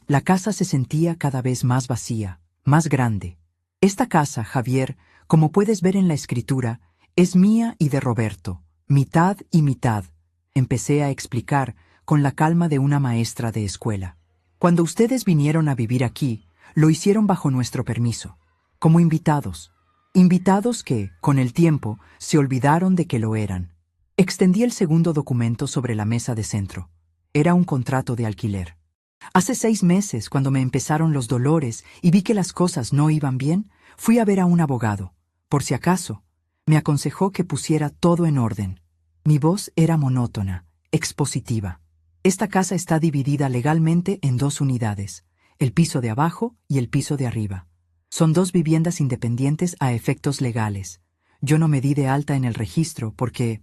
Speaker 1: La casa se sentía cada vez más vacía, más grande. «Esta casa, Javier, como puedes ver en la escritura, es mía y de Roberto, mitad y mitad», empecé a explicar con la calma de una maestra de escuela. «Cuando ustedes vinieron a vivir aquí, lo hicieron bajo nuestro permiso, como invitados. Invitados que, con el tiempo, se olvidaron de que lo eran». Extendí el segundo documento sobre la mesa de centro. Era un contrato de alquiler. Hace 6 meses, cuando me empezaron los dolores y vi que las cosas no iban bien, fui a ver a un abogado. Por si acaso, me aconsejó que pusiera todo en orden. Mi voz era monótona, expositiva. «Esta casa está dividida legalmente en 2 unidades, el piso de abajo y el piso de arriba. Son 2 viviendas independientes a efectos legales. Yo no me di de alta en el registro porque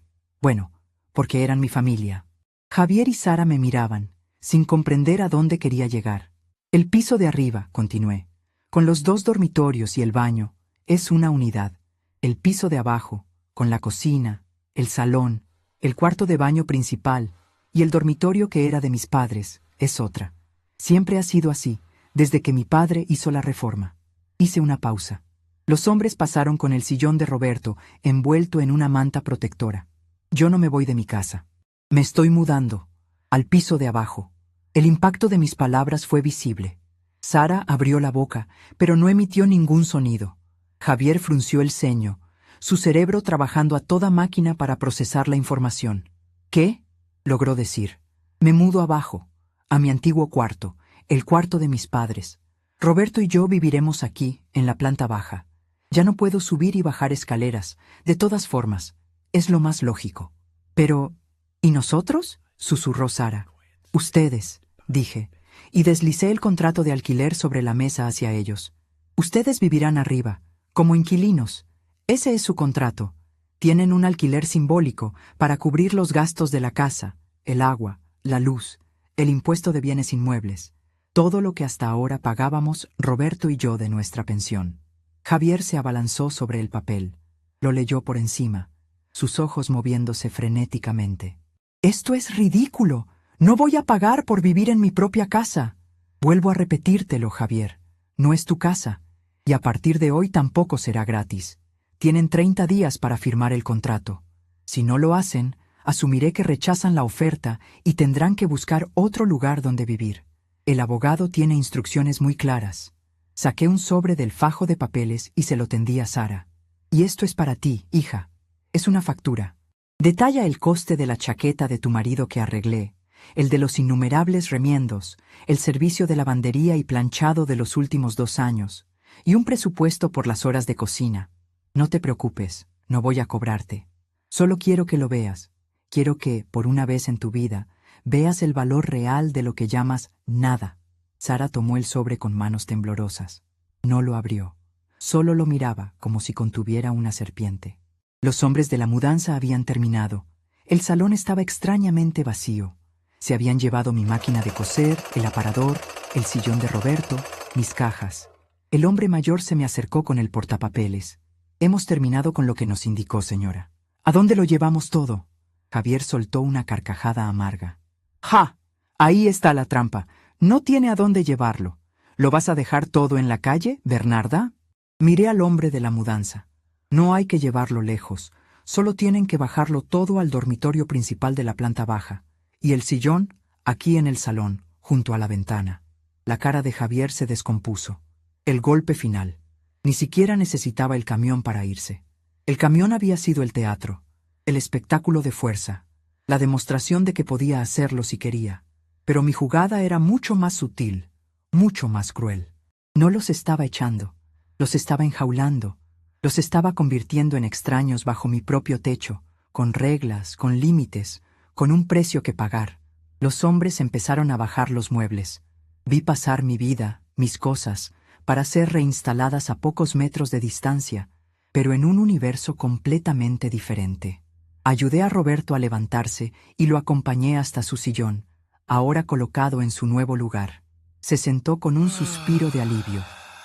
Speaker 1: eran mi familia». Javier y Sara me miraban, sin comprender a dónde quería llegar. «El piso de arriba», continué, «con los 2 dormitorios y el baño, es una unidad. El piso de abajo, con la cocina, el salón, el cuarto de baño principal y el dormitorio que era de mis padres, es otra. Siempre ha sido así, desde que mi padre hizo la reforma». Hice una pausa. Los hombres pasaron con el sillón de Roberto, envuelto en una manta protectora. «Yo no me voy de mi casa. Me estoy mudando, al piso de abajo». El impacto de mis palabras fue visible. Sara abrió la boca, pero no emitió ningún sonido. Javier frunció el ceño, su cerebro trabajando a toda máquina para procesar la información. «¿Qué?», logró decir. «Me mudo abajo, a mi antiguo cuarto, el cuarto de mis padres. Roberto y yo viviremos aquí, en la planta baja. Ya no puedo subir y bajar escaleras, de todas formas. Es lo más lógico». «Pero, ¿y nosotros?», susurró Sara. «Ustedes», dije, y deslicé el contrato de alquiler sobre la mesa hacia ellos. «Ustedes vivirán arriba, como inquilinos. Ese es su contrato. Tienen un alquiler simbólico para cubrir los gastos de la casa, el agua, la luz, el impuesto de bienes inmuebles, todo lo que hasta ahora pagábamos Roberto y yo de nuestra pensión». Javier se abalanzó sobre el papel. Lo leyó por encima, sus ojos moviéndose frenéticamente. «Esto es ridículo. No voy a pagar por vivir en mi propia casa». «Vuelvo a repetírtelo, Javier. No es tu casa. Y a partir de hoy tampoco será gratis. Tienen 30 días para firmar el contrato. Si no lo hacen, asumiré que rechazan la oferta y tendrán que buscar otro lugar donde vivir. El abogado tiene instrucciones muy claras». Saqué un sobre del fajo de papeles y se lo tendí a Sara. «Y esto es para ti, hija. Es una factura. Detalla el coste de la chaqueta de tu marido que arreglé, el de los innumerables remiendos, el servicio de lavandería y planchado de los últimos 2 años, y un presupuesto por las horas de cocina. No te preocupes, no voy a cobrarte. Solo quiero que lo veas. Quiero que, por una vez en tu vida, veas el valor real de lo que llamas nada. Sara tomó el sobre con manos temblorosas. No lo abrió. Solo lo miraba como si contuviera una serpiente. Los hombres de la mudanza habían terminado. El salón estaba extrañamente vacío. Se habían llevado mi máquina de coser, el aparador, el sillón de Roberto, mis cajas. El hombre mayor se me acercó con el portapapeles. Hemos terminado con lo que nos indicó, señora. ¿A dónde lo llevamos todo? Javier soltó una carcajada amarga. ¡Ja! Ahí está la trampa. No tiene a dónde llevarlo. ¿Lo vas a dejar todo en la calle, Bernarda? Miré al hombre de la mudanza. No hay que llevarlo lejos. Solo tienen que bajarlo todo al dormitorio principal de la planta baja. Y el sillón, aquí en el salón, junto a la ventana. La cara de Javier se descompuso. El golpe final. Ni siquiera necesitaba el camión para irse. El camión había sido el teatro, el espectáculo de fuerza, la demostración de que podía hacerlo si quería. Pero mi jugada era mucho más sutil, mucho más cruel. No los estaba echando, los estaba enjaulando, los estaba convirtiendo en extraños bajo mi propio techo, con reglas, con límites, con un precio que pagar. Los hombres empezaron a bajar los muebles. Vi pasar mi vida, mis cosas, para ser reinstaladas a pocos metros de distancia, pero en un universo completamente diferente. Ayudé a Roberto a levantarse y lo acompañé hasta su sillón, ahora colocado en su nuevo lugar. Se sentó con un suspiro de alivio.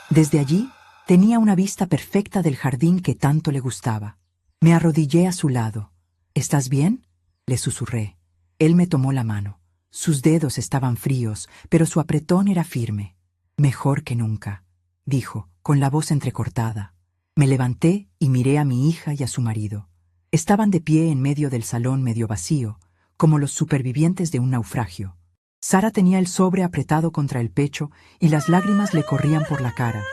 Speaker 1: Desde allí, tenía una vista perfecta del jardín que tanto le gustaba. Me arrodillé a su lado. ¿Estás bien?, le susurré. Él me tomó la mano. Sus dedos estaban fríos, pero su apretón era firme. Mejor que nunca, dijo, con la voz entrecortada. Me levanté y miré a mi hija y a su marido. Estaban de pie en medio del salón medio vacío, como los supervivientes de un naufragio. Sara tenía el sobre apretado contra el pecho y las lágrimas le corrían por la cara.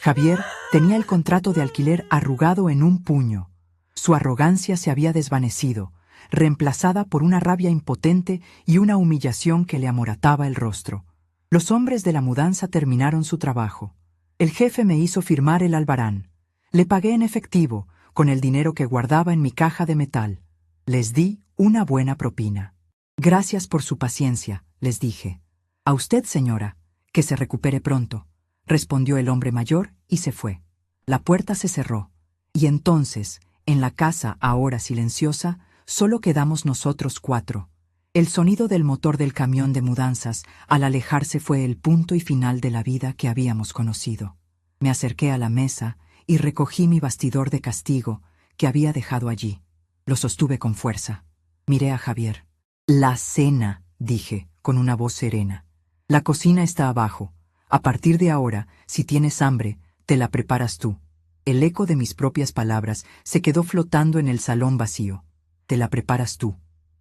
Speaker 1: Javier tenía el contrato de alquiler arrugado en un puño. Su arrogancia se había desvanecido, reemplazada por una rabia impotente y una humillación que le amorataba el rostro. Los hombres de la mudanza terminaron su trabajo. El jefe me hizo firmar el albarán. Le pagué en efectivo, con el dinero que guardaba en mi caja de metal. Les di una buena propina. Gracias por su paciencia, les dije. A usted, señora, que se recupere pronto, respondió el hombre mayor y se fue. La puerta se cerró, y entonces, en la casa ahora silenciosa, solo quedamos nosotros 4. El sonido del motor del camión de mudanzas, al alejarse, fue el punto y final de la vida que habíamos conocido. Me acerqué a la mesa y recogí mi bastidor de castigo que había dejado allí. Lo sostuve con fuerza. Miré a Javier. La cena, dije, con una voz serena. La cocina está abajo. A partir de ahora, si tienes hambre, te la preparas tú. El eco de mis propias palabras se quedó flotando en el salón vacío. Te la preparas tú.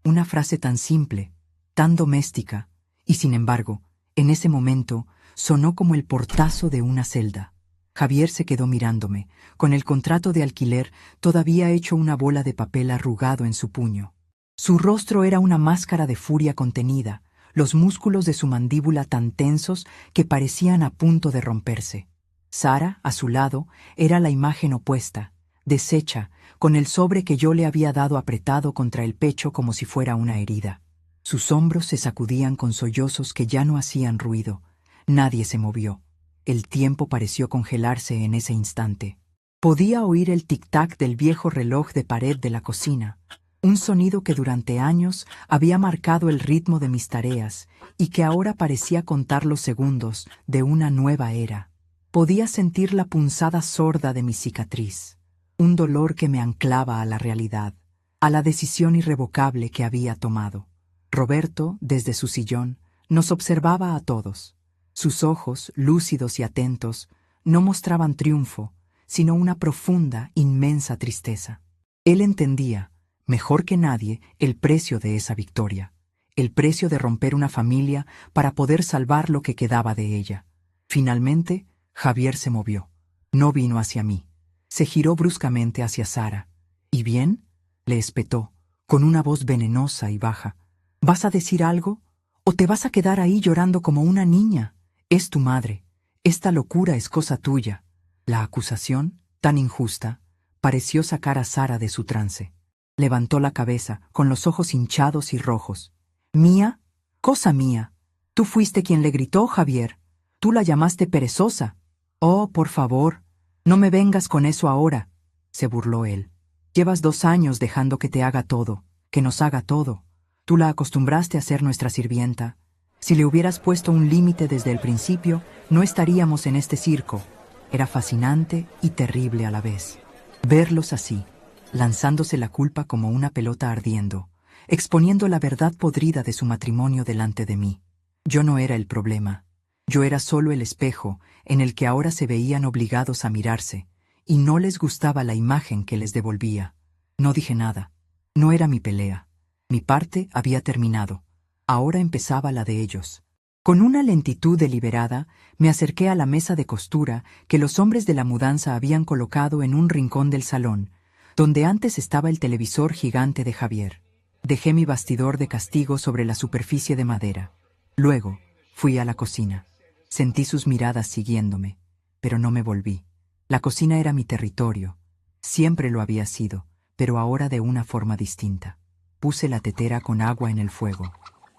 Speaker 1: Una frase tan simple, tan doméstica, y sin embargo, en ese momento, sonó como el portazo de una celda. Javier se quedó mirándome, con el contrato de alquiler todavía hecho una bola de papel arrugado en su puño. Su rostro era una máscara de furia contenida, los músculos de su mandíbula tan tensos que parecían a punto de romperse. Sara, a su lado, era la imagen opuesta, deshecha, con el sobre que yo le había dado apretado contra el pecho como si fuera una herida. Sus hombros se sacudían con sollozos que ya no hacían ruido. Nadie se movió. El tiempo pareció congelarse en ese instante. Podía oír el tic-tac del viejo reloj de pared de la cocina, un sonido que durante años había marcado el ritmo de mis tareas y que ahora parecía contar los segundos de una nueva era. Podía sentir la punzada sorda de mi cicatriz, un dolor que me anclaba a la realidad, a la decisión irrevocable que había tomado. Roberto, desde su sillón, nos observaba a todos. Sus ojos, lúcidos y atentos, no mostraban triunfo, sino una profunda, inmensa tristeza. Él entendía, mejor que nadie, el precio de esa victoria, el precio de romper una familia para poder salvar lo que quedaba de ella. Finalmente, Javier se movió. No vino hacia mí. Se giró bruscamente hacia Sara. ¿Y bien?, le espetó, con una voz venenosa y baja. ¿Vas a decir algo ¿O te vas a quedar ahí llorando como una niña? Es tu madre. Esta locura es cosa tuya. La acusación, tan injusta, pareció sacar a Sara de su trance. Levantó la cabeza, con los ojos hinchados y rojos. ¿Mía? Cosa mía. Tú fuiste quien le gritó, Javier. Tú la llamaste perezosa. Oh, por favor, no me vengas con eso ahora, se burló él. Llevas 2 años dejando que te haga todo, que nos haga todo. Tú la acostumbraste a ser nuestra sirvienta. Si le hubieras puesto un límite desde el principio, no estaríamos en este circo. Era fascinante y terrible a la vez. Verlos así, lanzándose la culpa como una pelota ardiendo, exponiendo la verdad podrida de su matrimonio delante de mí. Yo no era el problema. Yo era solo el espejo en el que ahora se veían obligados a mirarse, y no les gustaba la imagen que les devolvía. No dije nada. No era mi pelea. Mi parte había terminado. Ahora empezaba la de ellos. Con una lentitud deliberada, me acerqué a la mesa de costura que los hombres de la mudanza habían colocado en un rincón del salón, donde antes estaba el televisor gigante de Javier. Dejé mi bastidor de castigo sobre la superficie de madera. Luego, fui a la cocina. Sentí sus miradas siguiéndome, pero no me volví. La cocina era mi territorio. Siempre lo había sido, pero ahora de una forma distinta. Puse la tetera con agua en el fuego.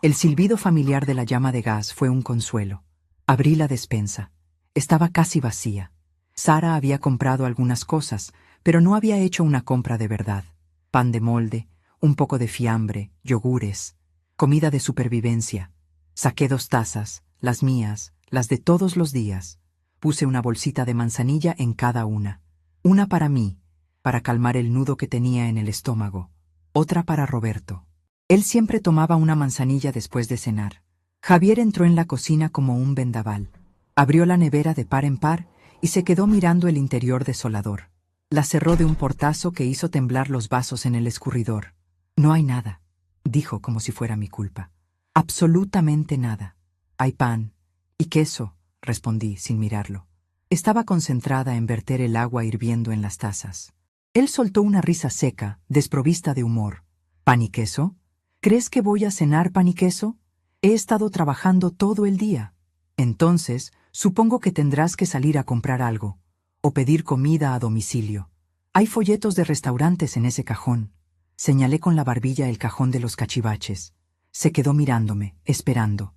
Speaker 1: El silbido familiar de la llama de gas fue un consuelo. Abrí la despensa. Estaba casi vacía. Sara había comprado algunas cosas, pero no había hecho una compra de verdad. Pan de molde, un poco de fiambre, yogures, comida de supervivencia. Saqué 2 tazas, las mías, las de todos los días. Puse una bolsita de manzanilla en cada una. Una para mí, para calmar el nudo que tenía en el estómago. Otra para Roberto. Él siempre tomaba una manzanilla después de cenar. Javier entró en la cocina como un vendaval. Abrió la nevera de par en par y se quedó mirando el interior desolador. La cerró de un portazo que hizo temblar los vasos en el escurridor. No hay nada, dijo como si fuera mi culpa. Absolutamente nada. Hay pan y queso, respondí sin mirarlo. Estaba concentrada en verter el agua hirviendo en las tazas. Él soltó una risa seca, desprovista de humor. ¿Pan y queso? ¿Crees que voy a cenar pan y queso? He estado trabajando todo el día. Entonces, supongo que tendrás que salir a comprar algo, o pedir comida a domicilio. Hay folletos de restaurantes en ese cajón. Señalé con la barbilla el cajón de los cachivaches. Se quedó mirándome, esperando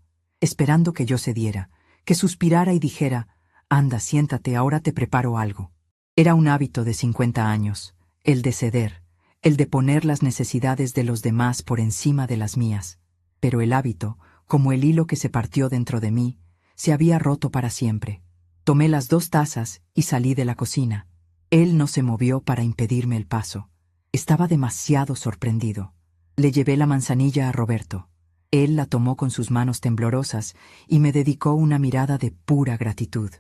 Speaker 1: que yo cediera, que suspirara y dijera, «Anda, siéntate, ahora te preparo algo». Era un hábito de 50 años, el de ceder, el de poner las necesidades de los demás por encima de las mías. Pero el hábito, como el hilo que se partió dentro de mí, se había roto para siempre. Tomé las 2 tazas y salí de la cocina. Él no se movió para impedirme el paso. Estaba demasiado sorprendido. Le llevé la manzanilla a Roberto. Él la tomó con sus manos temblorosas y me dedicó una mirada de pura gratitud.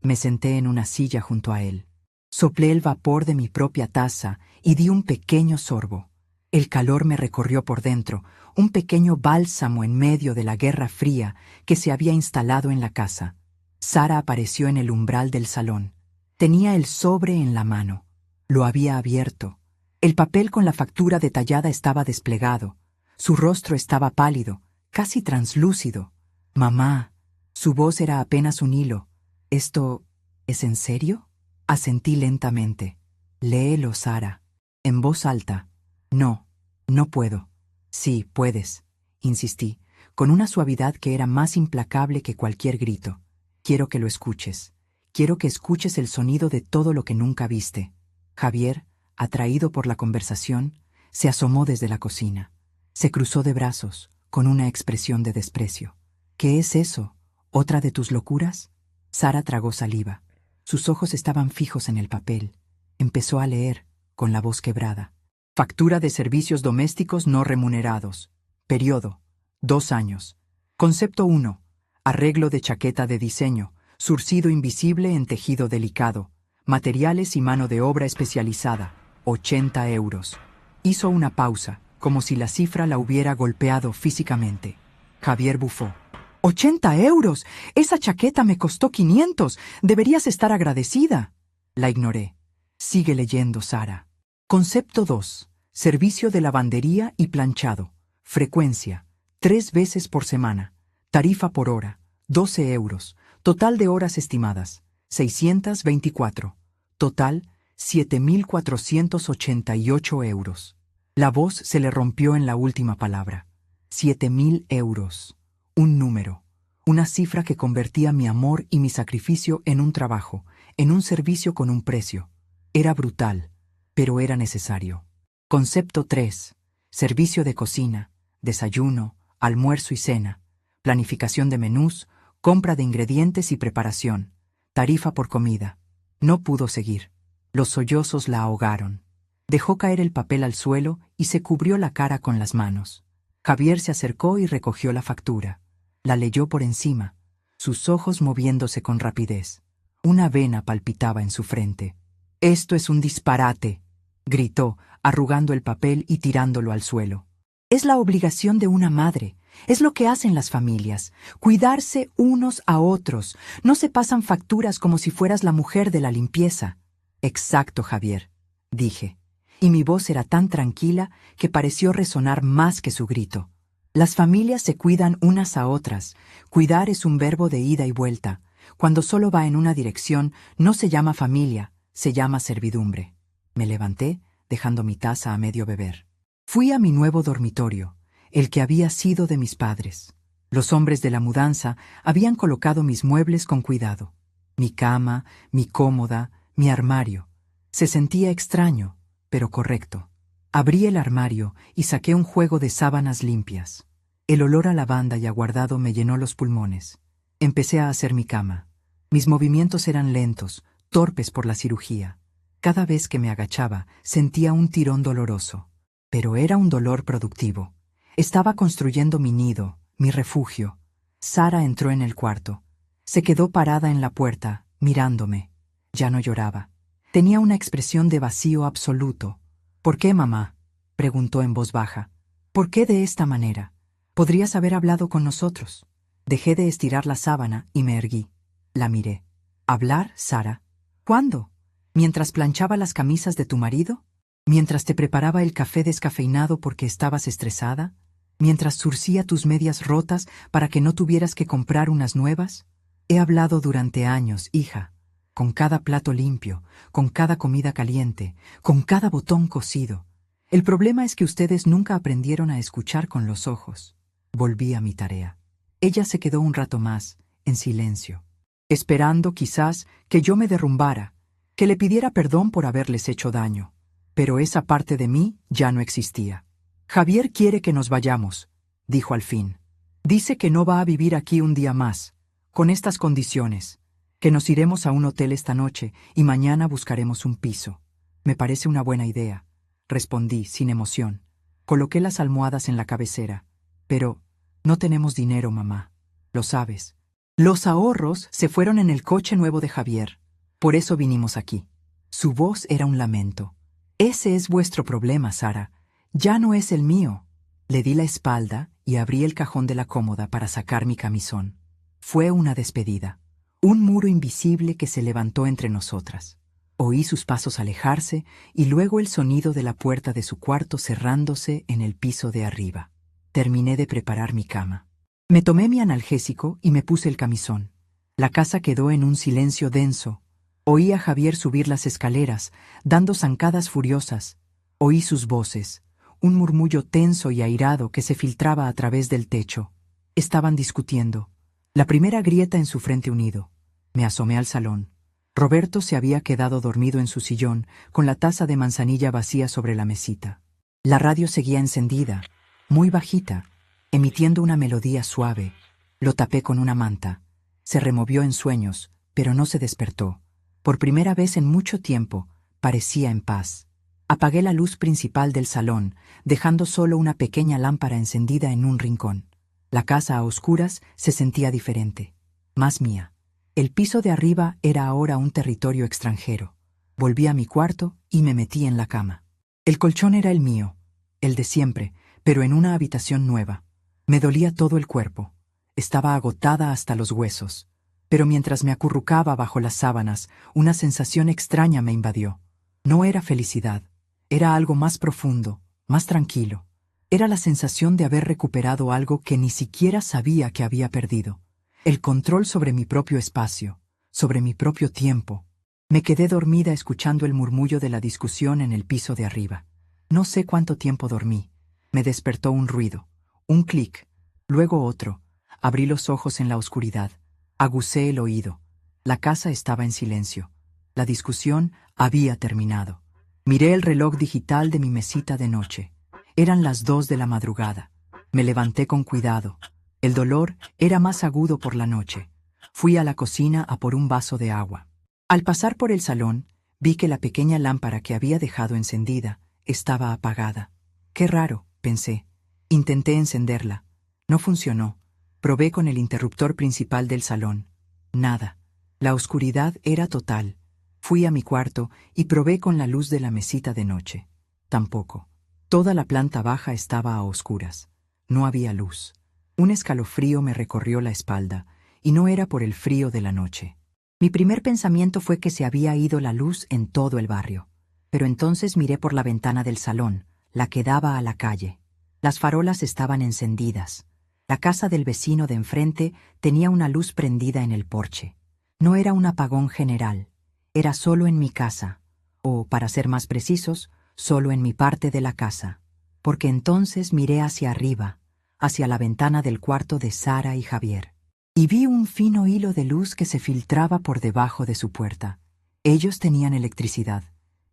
Speaker 1: Me senté en una silla junto a él. Soplé el vapor de mi propia taza y di un pequeño sorbo. El calor me recorrió por dentro, un pequeño bálsamo en medio de la guerra fría que se había instalado en la casa. Sara apareció en el umbral del salón. Tenía el sobre en la mano. Lo había abierto. El papel con la factura detallada estaba desplegado. Su rostro estaba pálido, casi translúcido. «Mamá». Su voz era apenas un hilo. «¿Esto es en serio?» Asentí lentamente. «Léelo, Sara». En voz alta. «No, no puedo». «Sí, puedes», insistí, con una suavidad que era más implacable que cualquier grito. «Quiero que lo escuches. Quiero que escuches el sonido de todo lo que nunca viste». Javier, atraído por la conversación, se asomó desde la cocina. Se cruzó de brazos, con una expresión de desprecio. «¿Qué es eso? ¿Otra de tus locuras?» Sara tragó saliva. Sus ojos estaban fijos en el papel. Empezó a leer, con la voz quebrada. «Factura de servicios domésticos no remunerados. Periodo: 2 años. Concepto 1. Arreglo de chaqueta de diseño. Surcido invisible en tejido delicado. Materiales y mano de obra especializada. 80 euros». Hizo una pausa, como si la cifra la hubiera golpeado físicamente. Javier bufó. «¡80 euros! Esa chaqueta me costó 500. Deberías estar agradecida». La ignoré. «Sigue leyendo, Sara». Concepto 2. Servicio de lavandería y planchado. Frecuencia: 3 veces por semana. Tarifa por hora, 12 euros. Total de horas estimadas, 624. Total, 7.488 euros. La voz se le rompió en la última palabra. 7.000 euros. Un número. Una cifra que convertía mi amor y mi sacrificio en un trabajo, en un servicio con un precio. Era brutal, pero era necesario. Concepto 3. Servicio de cocina, desayuno, almuerzo y cena, planificación de menús, compra de ingredientes y preparación, tarifa por comida. No pudo seguir. Los sollozos la ahogaron. Dejó caer el papel al suelo y se cubrió la cara con las manos. Javier se acercó y recogió la factura. La leyó por encima, sus ojos moviéndose con rapidez. Una vena palpitaba en su frente. «Esto es un disparate», gritó, arrugando el papel y tirándolo al suelo. «Es la obligación de una madre. Es lo que hacen las familias, cuidarse unos a otros. No se pasan facturas como si fueras la mujer de la limpieza». «Exacto, Javier», dije, y mi voz era tan tranquila que pareció resonar más que su grito. «Las familias se cuidan unas a otras. Cuidar es un verbo de ida y vuelta. Cuando solo va en una dirección, no se llama familia, se llama servidumbre». Me levanté, dejando mi taza a medio beber. Fui a mi nuevo dormitorio, el que había sido de mis padres. Los hombres de la mudanza habían colocado mis muebles con cuidado. Mi cama, mi cómoda, mi armario. Se sentía extraño, pero correcto. Abrí el armario y saqué un juego de sábanas limpias. El olor a lavanda y aguardado me llenó los pulmones. Empecé a hacer mi cama. Mis movimientos eran lentos, torpes por la cirugía. Cada vez que me agachaba, sentía un tirón doloroso. Pero era un dolor productivo. Estaba construyendo mi nido, mi refugio. Sara entró en el cuarto. Se quedó parada en la puerta, mirándome. Ya no lloraba. Tenía una expresión de vacío absoluto. «¿Por qué, mamá?», preguntó en voz baja. «¿Por qué de esta manera? Podrías haber hablado con nosotros». Dejé de estirar la sábana y me erguí. La miré. «¿Hablar, Sara? ¿Cuándo? ¿Mientras planchaba las camisas de tu marido? ¿Mientras te preparaba el café descafeinado porque estabas estresada? ¿Mientras zurcía tus medias rotas para que no tuvieras que comprar unas nuevas? He hablado durante años, hija. Con cada plato limpio, con cada comida caliente, con cada botón cosido. El problema es que ustedes nunca aprendieron a escuchar con los ojos». Volví a mi tarea. Ella se quedó un rato más, en silencio, esperando quizás que yo me derrumbara, que le pidiera perdón por haberles hecho daño. Pero esa parte de mí ya no existía. «Javier quiere que nos vayamos», dijo al fin. «Dice que no va a vivir aquí un día más, con estas condiciones, que nos iremos a un hotel esta noche y mañana buscaremos un piso». «Me parece una buena idea», respondí sin emoción. Coloqué las almohadas en la cabecera. «Pero no tenemos dinero, mamá. Lo sabes. Los ahorros se fueron en el coche nuevo de Javier. Por eso vinimos aquí». Su voz era un lamento. «Ese es vuestro problema, Sara. Ya no es el mío». Le di la espalda y abrí el cajón de la cómoda para sacar mi camisón. Fue una despedida. Un muro invisible que se levantó entre nosotras. Oí sus pasos alejarse y luego el sonido de la puerta de su cuarto cerrándose en el piso de arriba. Terminé de preparar mi cama. Me tomé mi analgésico y me puse el camisón. La casa quedó en un silencio denso. Oí a Javier subir las escaleras, dando zancadas furiosas. Oí sus voces, un murmullo tenso y airado que se filtraba a través del techo. Estaban discutiendo. La primera grieta en su frente unido. Me asomé al salón. Roberto se había quedado dormido en su sillón, con la taza de manzanilla vacía sobre la mesita. La radio seguía encendida, muy bajita, emitiendo una melodía suave. Lo tapé con una manta. Se removió en sueños, pero no se despertó. Por primera vez en mucho tiempo, parecía en paz. Apagué la luz principal del salón, dejando solo una pequeña lámpara encendida en un rincón. La casa a oscuras se sentía diferente, más mía. El piso de arriba era ahora un territorio extranjero. Volví a mi cuarto y me metí en la cama. El colchón era el mío, el de siempre, pero en una habitación nueva. Me dolía todo el cuerpo. Estaba agotada hasta los huesos. Pero mientras me acurrucaba bajo las sábanas, una sensación extraña me invadió. No era felicidad, era algo más profundo, más tranquilo. Era la sensación de haber recuperado algo que ni siquiera sabía que había perdido. El control sobre mi propio espacio, sobre mi propio tiempo. Me quedé dormida escuchando el murmullo de la discusión en el piso de arriba. No sé cuánto tiempo dormí. Me despertó un ruido, un clic, luego otro. Abrí los ojos en la oscuridad. Agucé el oído. La casa estaba en silencio. La discusión había terminado. Miré el reloj digital de mi mesita de noche. Eran las 2 de la madrugada. Me levanté con cuidado. El dolor era más agudo por la noche. Fui a la cocina a por un vaso de agua. Al pasar por el salón, vi que la pequeña lámpara que había dejado encendida estaba apagada. Qué raro, pensé. Intenté encenderla. No funcionó. Probé con el interruptor principal del salón. Nada. La oscuridad era total. Fui a mi cuarto y probé con la luz de la mesita de noche. Tampoco. Toda la planta baja estaba a oscuras. No había luz. Un escalofrío me recorrió la espalda, y no era por el frío de la noche. Mi primer pensamiento fue que se había ido la luz en todo el barrio. Pero entonces miré por la ventana del salón, la que daba a la calle. Las farolas estaban encendidas. La casa del vecino de enfrente tenía una luz prendida en el porche. No era un apagón general. Era solo en mi casa, o, para ser más precisos, solo en mi parte de la casa. Porque entonces miré hacia arriba, hacia la ventana del cuarto de Sara y Javier. Y vi un fino hilo de luz que se filtraba por debajo de su puerta. Ellos tenían electricidad.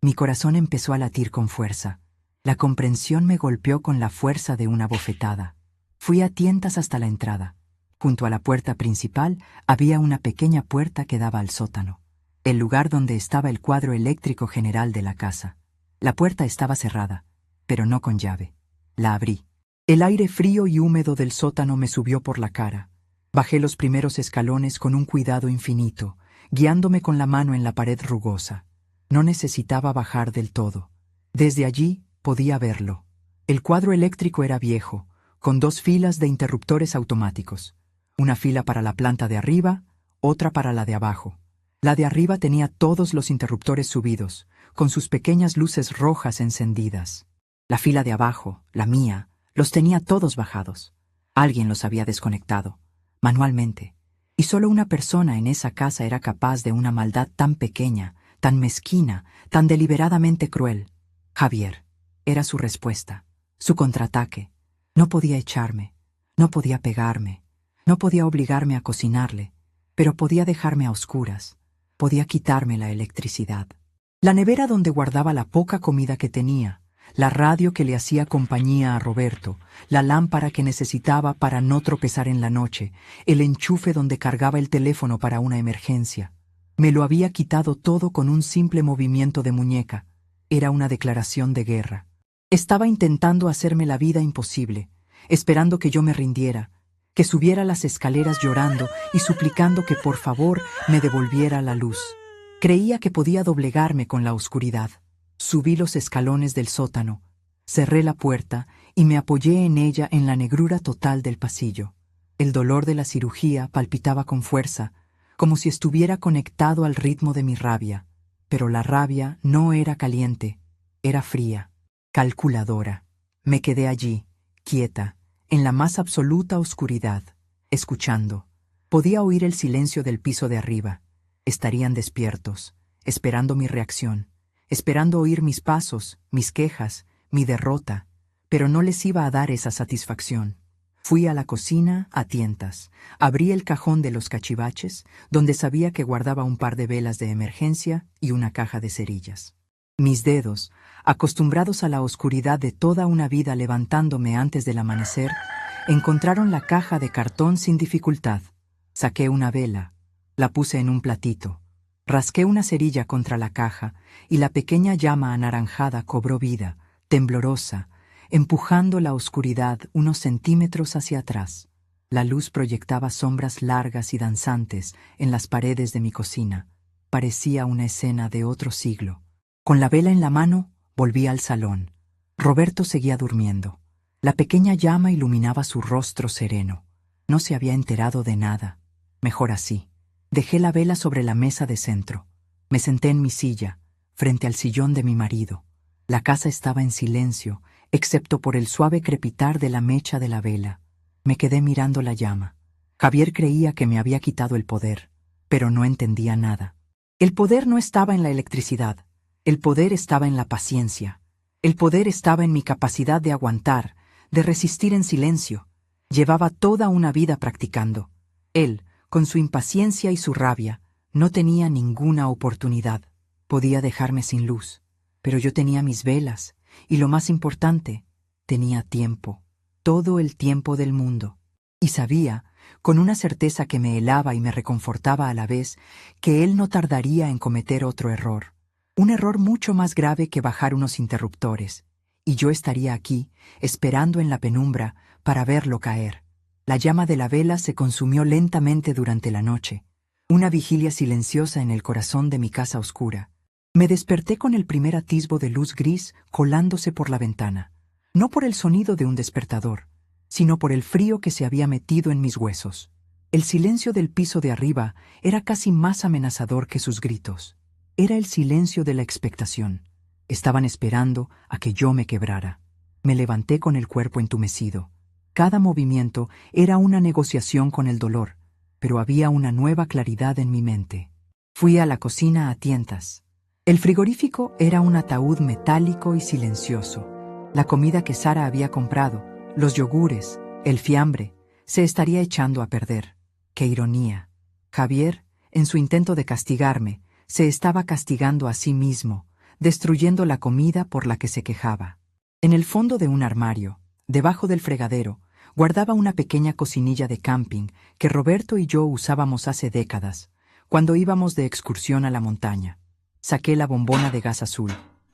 Speaker 1: Mi corazón empezó a latir con fuerza. La comprensión me golpeó con la fuerza de una bofetada. Fui a tientas hasta la entrada. Junto a la puerta principal había una pequeña puerta que daba al sótano, el lugar donde estaba el cuadro eléctrico general de la casa. La puerta estaba cerrada, pero no con llave. La abrí. El aire frío y húmedo del sótano me subió por la cara. Bajé los primeros escalones con un cuidado infinito, guiándome con la mano en la pared rugosa. No necesitaba bajar del todo. Desde allí podía verlo. El cuadro eléctrico era viejo, con 2 filas de interruptores automáticos. Una fila para la planta de arriba, otra para la de abajo. La de arriba tenía todos los interruptores subidos, con sus pequeñas luces rojas encendidas. La fila de abajo, la mía, los tenía todos bajados. Alguien los había desconectado, manualmente. Y solo una persona en esa casa era capaz de una maldad tan pequeña, tan mezquina, tan deliberadamente cruel. Javier. Era su respuesta, su contraataque. No podía echarme, no podía pegarme, no podía obligarme a cocinarle, pero podía dejarme a oscuras, podía quitarme la electricidad. La nevera donde guardaba la poca comida que tenía, la radio que le hacía compañía a Roberto, la lámpara que necesitaba para no tropezar en la noche, el enchufe donde cargaba el teléfono para una emergencia. Me lo había quitado todo con un simple movimiento de muñeca. Era una declaración de guerra. Estaba intentando hacerme la vida imposible, esperando que yo me rindiera, que subiera las escaleras llorando y suplicando que por favor me devolviera la luz. Creía que podía doblegarme con la oscuridad. Subí los escalones del sótano, cerré la puerta y me apoyé en ella en la negrura total del pasillo. El dolor de la cirugía palpitaba con fuerza, como si estuviera conectado al ritmo de mi rabia. Pero la rabia no era caliente, era fría, calculadora. Me quedé allí, quieta, en la más absoluta oscuridad, escuchando. Podía oír el silencio del piso de arriba. Estarían despiertos, esperando mi reacción, esperando oír mis pasos, mis quejas, mi derrota, pero no les iba a dar esa satisfacción. Fui a la cocina a tientas, abrí el cajón de los cachivaches, donde sabía que guardaba un par de velas de emergencia y una caja de cerillas. Mis dedos, acostumbrados a la oscuridad de toda una vida levantándome antes del amanecer, encontraron la caja de cartón sin dificultad. Saqué una vela, la puse en un platito, rasqué una cerilla contra la caja y la pequeña llama anaranjada cobró vida, temblorosa, empujando la oscuridad unos centímetros hacia atrás. La luz proyectaba sombras largas y danzantes en las paredes de mi cocina. Parecía una escena de otro siglo. Con la vela en la mano, volví al salón. Roberto seguía durmiendo. La pequeña llama iluminaba su rostro sereno. No se había enterado de nada. Mejor así. Dejé la vela sobre la mesa de centro. Me senté en mi silla, frente al sillón de mi marido. La casa estaba en silencio, excepto por el suave crepitar de la mecha de la vela. Me quedé mirando la llama. Javier creía que me había quitado el poder, pero no entendía nada. El poder no estaba en la electricidad. El poder estaba en la paciencia. El poder estaba en mi capacidad de aguantar, de resistir en silencio. Llevaba toda una vida practicando. Él, con su impaciencia y su rabia, no tenía ninguna oportunidad. Podía dejarme sin luz, pero yo tenía mis velas, y lo más importante, tenía tiempo, todo el tiempo del mundo. Y sabía, con una certeza que me helaba y me reconfortaba a la vez, que él no tardaría en cometer otro error. Un error mucho más grave que bajar unos interruptores. Y yo estaría aquí, esperando en la penumbra, para verlo caer. La llama de la vela se consumió lentamente durante la noche. Una vigilia silenciosa en el corazón de mi casa oscura. Me desperté con el primer atisbo de luz gris colándose por la ventana. No por el sonido de un despertador, sino por el frío que se había metido en mis huesos. El silencio del piso de arriba era casi más amenazador que sus gritos. Era el silencio de la expectación. Estaban esperando a que yo me quebrara. Me levanté con el cuerpo entumecido. Cada movimiento era una negociación con el dolor, pero había una nueva claridad en mi mente. Fui a la cocina a tientas. El frigorífico era un ataúd metálico y silencioso. La comida que Sara había comprado, los yogures, el fiambre, se estaría echando a perder. ¡Qué ironía! Javier, en su intento de castigarme, se estaba castigando a sí mismo, destruyendo la comida por la que se quejaba. En el fondo de un armario, debajo del fregadero, guardaba una pequeña cocinilla de camping que Roberto y yo usábamos hace décadas, cuando íbamos de excursión a la montaña. Saqué la bombona de gas azul,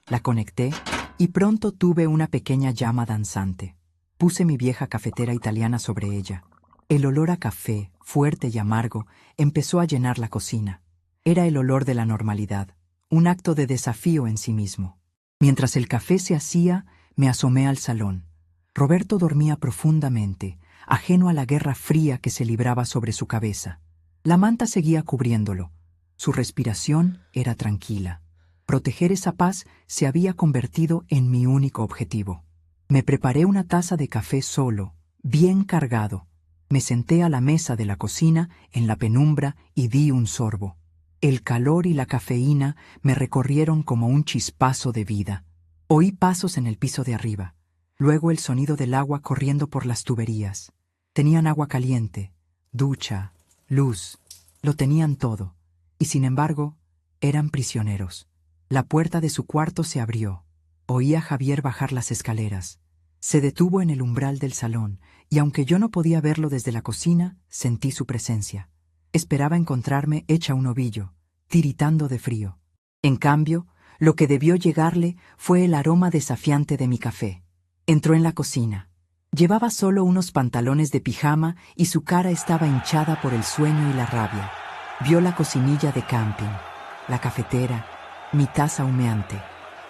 Speaker 1: la conecté y pronto tuve una pequeña llama danzante. Puse mi vieja cafetera italiana sobre ella. El olor a café, fuerte y amargo, empezó a llenar la cocina. Era el olor de la normalidad, un acto de desafío en sí mismo. Mientras el café se hacía, me asomé al salón. Roberto dormía profundamente, ajeno a la guerra fría que se libraba sobre su cabeza. La manta seguía cubriéndolo. Su respiración era tranquila. Proteger esa paz se había convertido en mi único objetivo. Me preparé una taza de café solo, bien cargado. Me senté a la mesa de la cocina en la penumbra y di un sorbo. El calor y la cafeína me recorrieron como un chispazo de vida. Oí pasos en el piso de arriba. Luego el sonido del agua corriendo por las tuberías. Tenían agua caliente, ducha, luz. Lo tenían todo. Y sin embargo, eran prisioneros. La puerta de su cuarto se abrió. Oí a Javier bajar las escaleras. Se detuvo en el umbral del salón, y aunque yo no podía verlo desde la cocina, sentí su presencia. Esperaba encontrarme hecha un ovillo, tiritando de frío. En cambio, lo que debió llegarle fue el aroma desafiante de mi café. Entró en la cocina. Llevaba solo unos pantalones de pijama y su cara estaba hinchada por el sueño y la rabia. Vio la cocinilla de camping, la cafetera, mi taza humeante.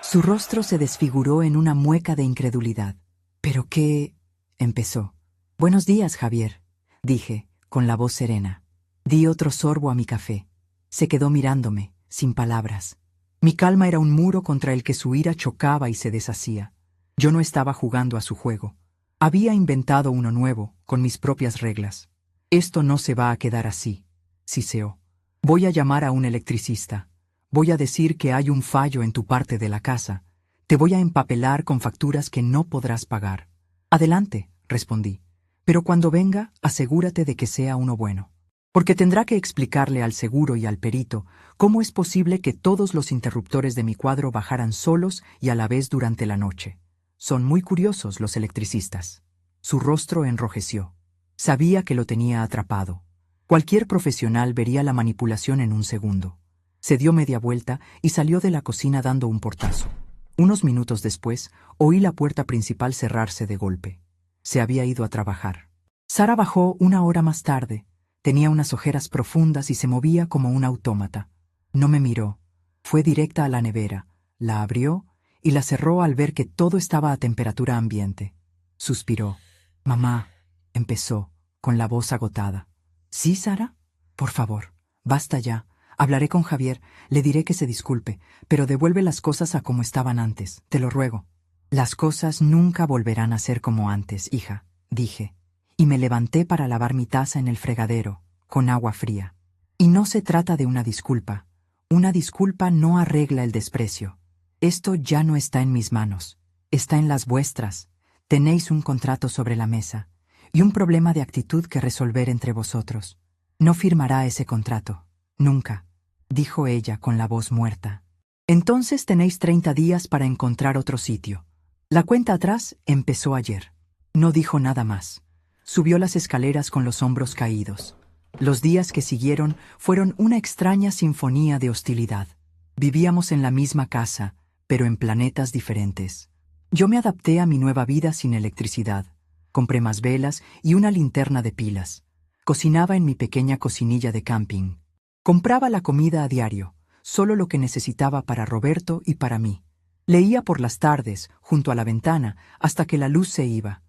Speaker 1: Su rostro se desfiguró en una mueca de incredulidad. «¿Pero qué?» empezó. «Buenos días, Javier», dije, con la voz serena. Di otro sorbo a mi café. Se quedó mirándome, sin palabras. Mi calma era un muro contra el que su ira chocaba y se deshacía. Yo no estaba jugando a su juego. Había inventado uno nuevo, con mis propias reglas. «Esto no se va a quedar así», siseó. «Voy a llamar a un electricista. Voy a decir que hay un fallo en tu parte de la casa. Te voy a empapelar con facturas que no podrás pagar». «Adelante», respondí. «Pero cuando venga, asegúrate de que sea uno bueno. Porque tendrá que explicarle al seguro y al perito cómo es posible que todos los interruptores de mi cuadro bajaran solos y a la vez durante la noche. Son muy curiosos los electricistas». Su rostro enrojeció. Sabía que lo tenía atrapado. Cualquier profesional vería la manipulación en un segundo. Se dio media vuelta y salió de la cocina dando un portazo. Unos minutos después, oí la puerta principal cerrarse de golpe. Se había ido a trabajar. Sara bajó una hora más tarde. Tenía unas ojeras profundas y se movía como un autómata. No me miró. Fue directa a la nevera, la abrió y la cerró al ver que todo estaba a temperatura ambiente. Suspiró. «Mamá», empezó, con la voz agotada. «¿Sí, Sara? Por favor, basta ya. Hablaré con Javier, le diré que se disculpe, pero devuelve las cosas a como estaban antes, te lo ruego». Las cosas nunca volverán a ser como antes, hija, dije, y me levanté para lavar mi taza en el fregadero, con agua fría. Y no se trata de una disculpa. Una disculpa no arregla el desprecio. Esto ya no está en mis manos. Está en las vuestras. Tenéis un contrato sobre la mesa y un problema de actitud que resolver entre vosotros. No firmará ese contrato. Nunca, dijo ella con la voz muerta. Entonces tenéis 30 días para encontrar otro sitio. La cuenta atrás empezó ayer. No dijo nada más. Subió las escaleras con los hombros caídos. Los días que siguieron fueron una extraña sinfonía de hostilidad. Vivíamos en la misma casa, pero en planetas diferentes. Yo me adapté a mi nueva vida sin electricidad. Compré más velas y una linterna de pilas. Cocinaba en mi pequeña cocinilla de camping. Compraba la comida a diario, solo lo que necesitaba para Roberto y para mí. Leía por las tardes, junto a la ventana, hasta que la luz se iba.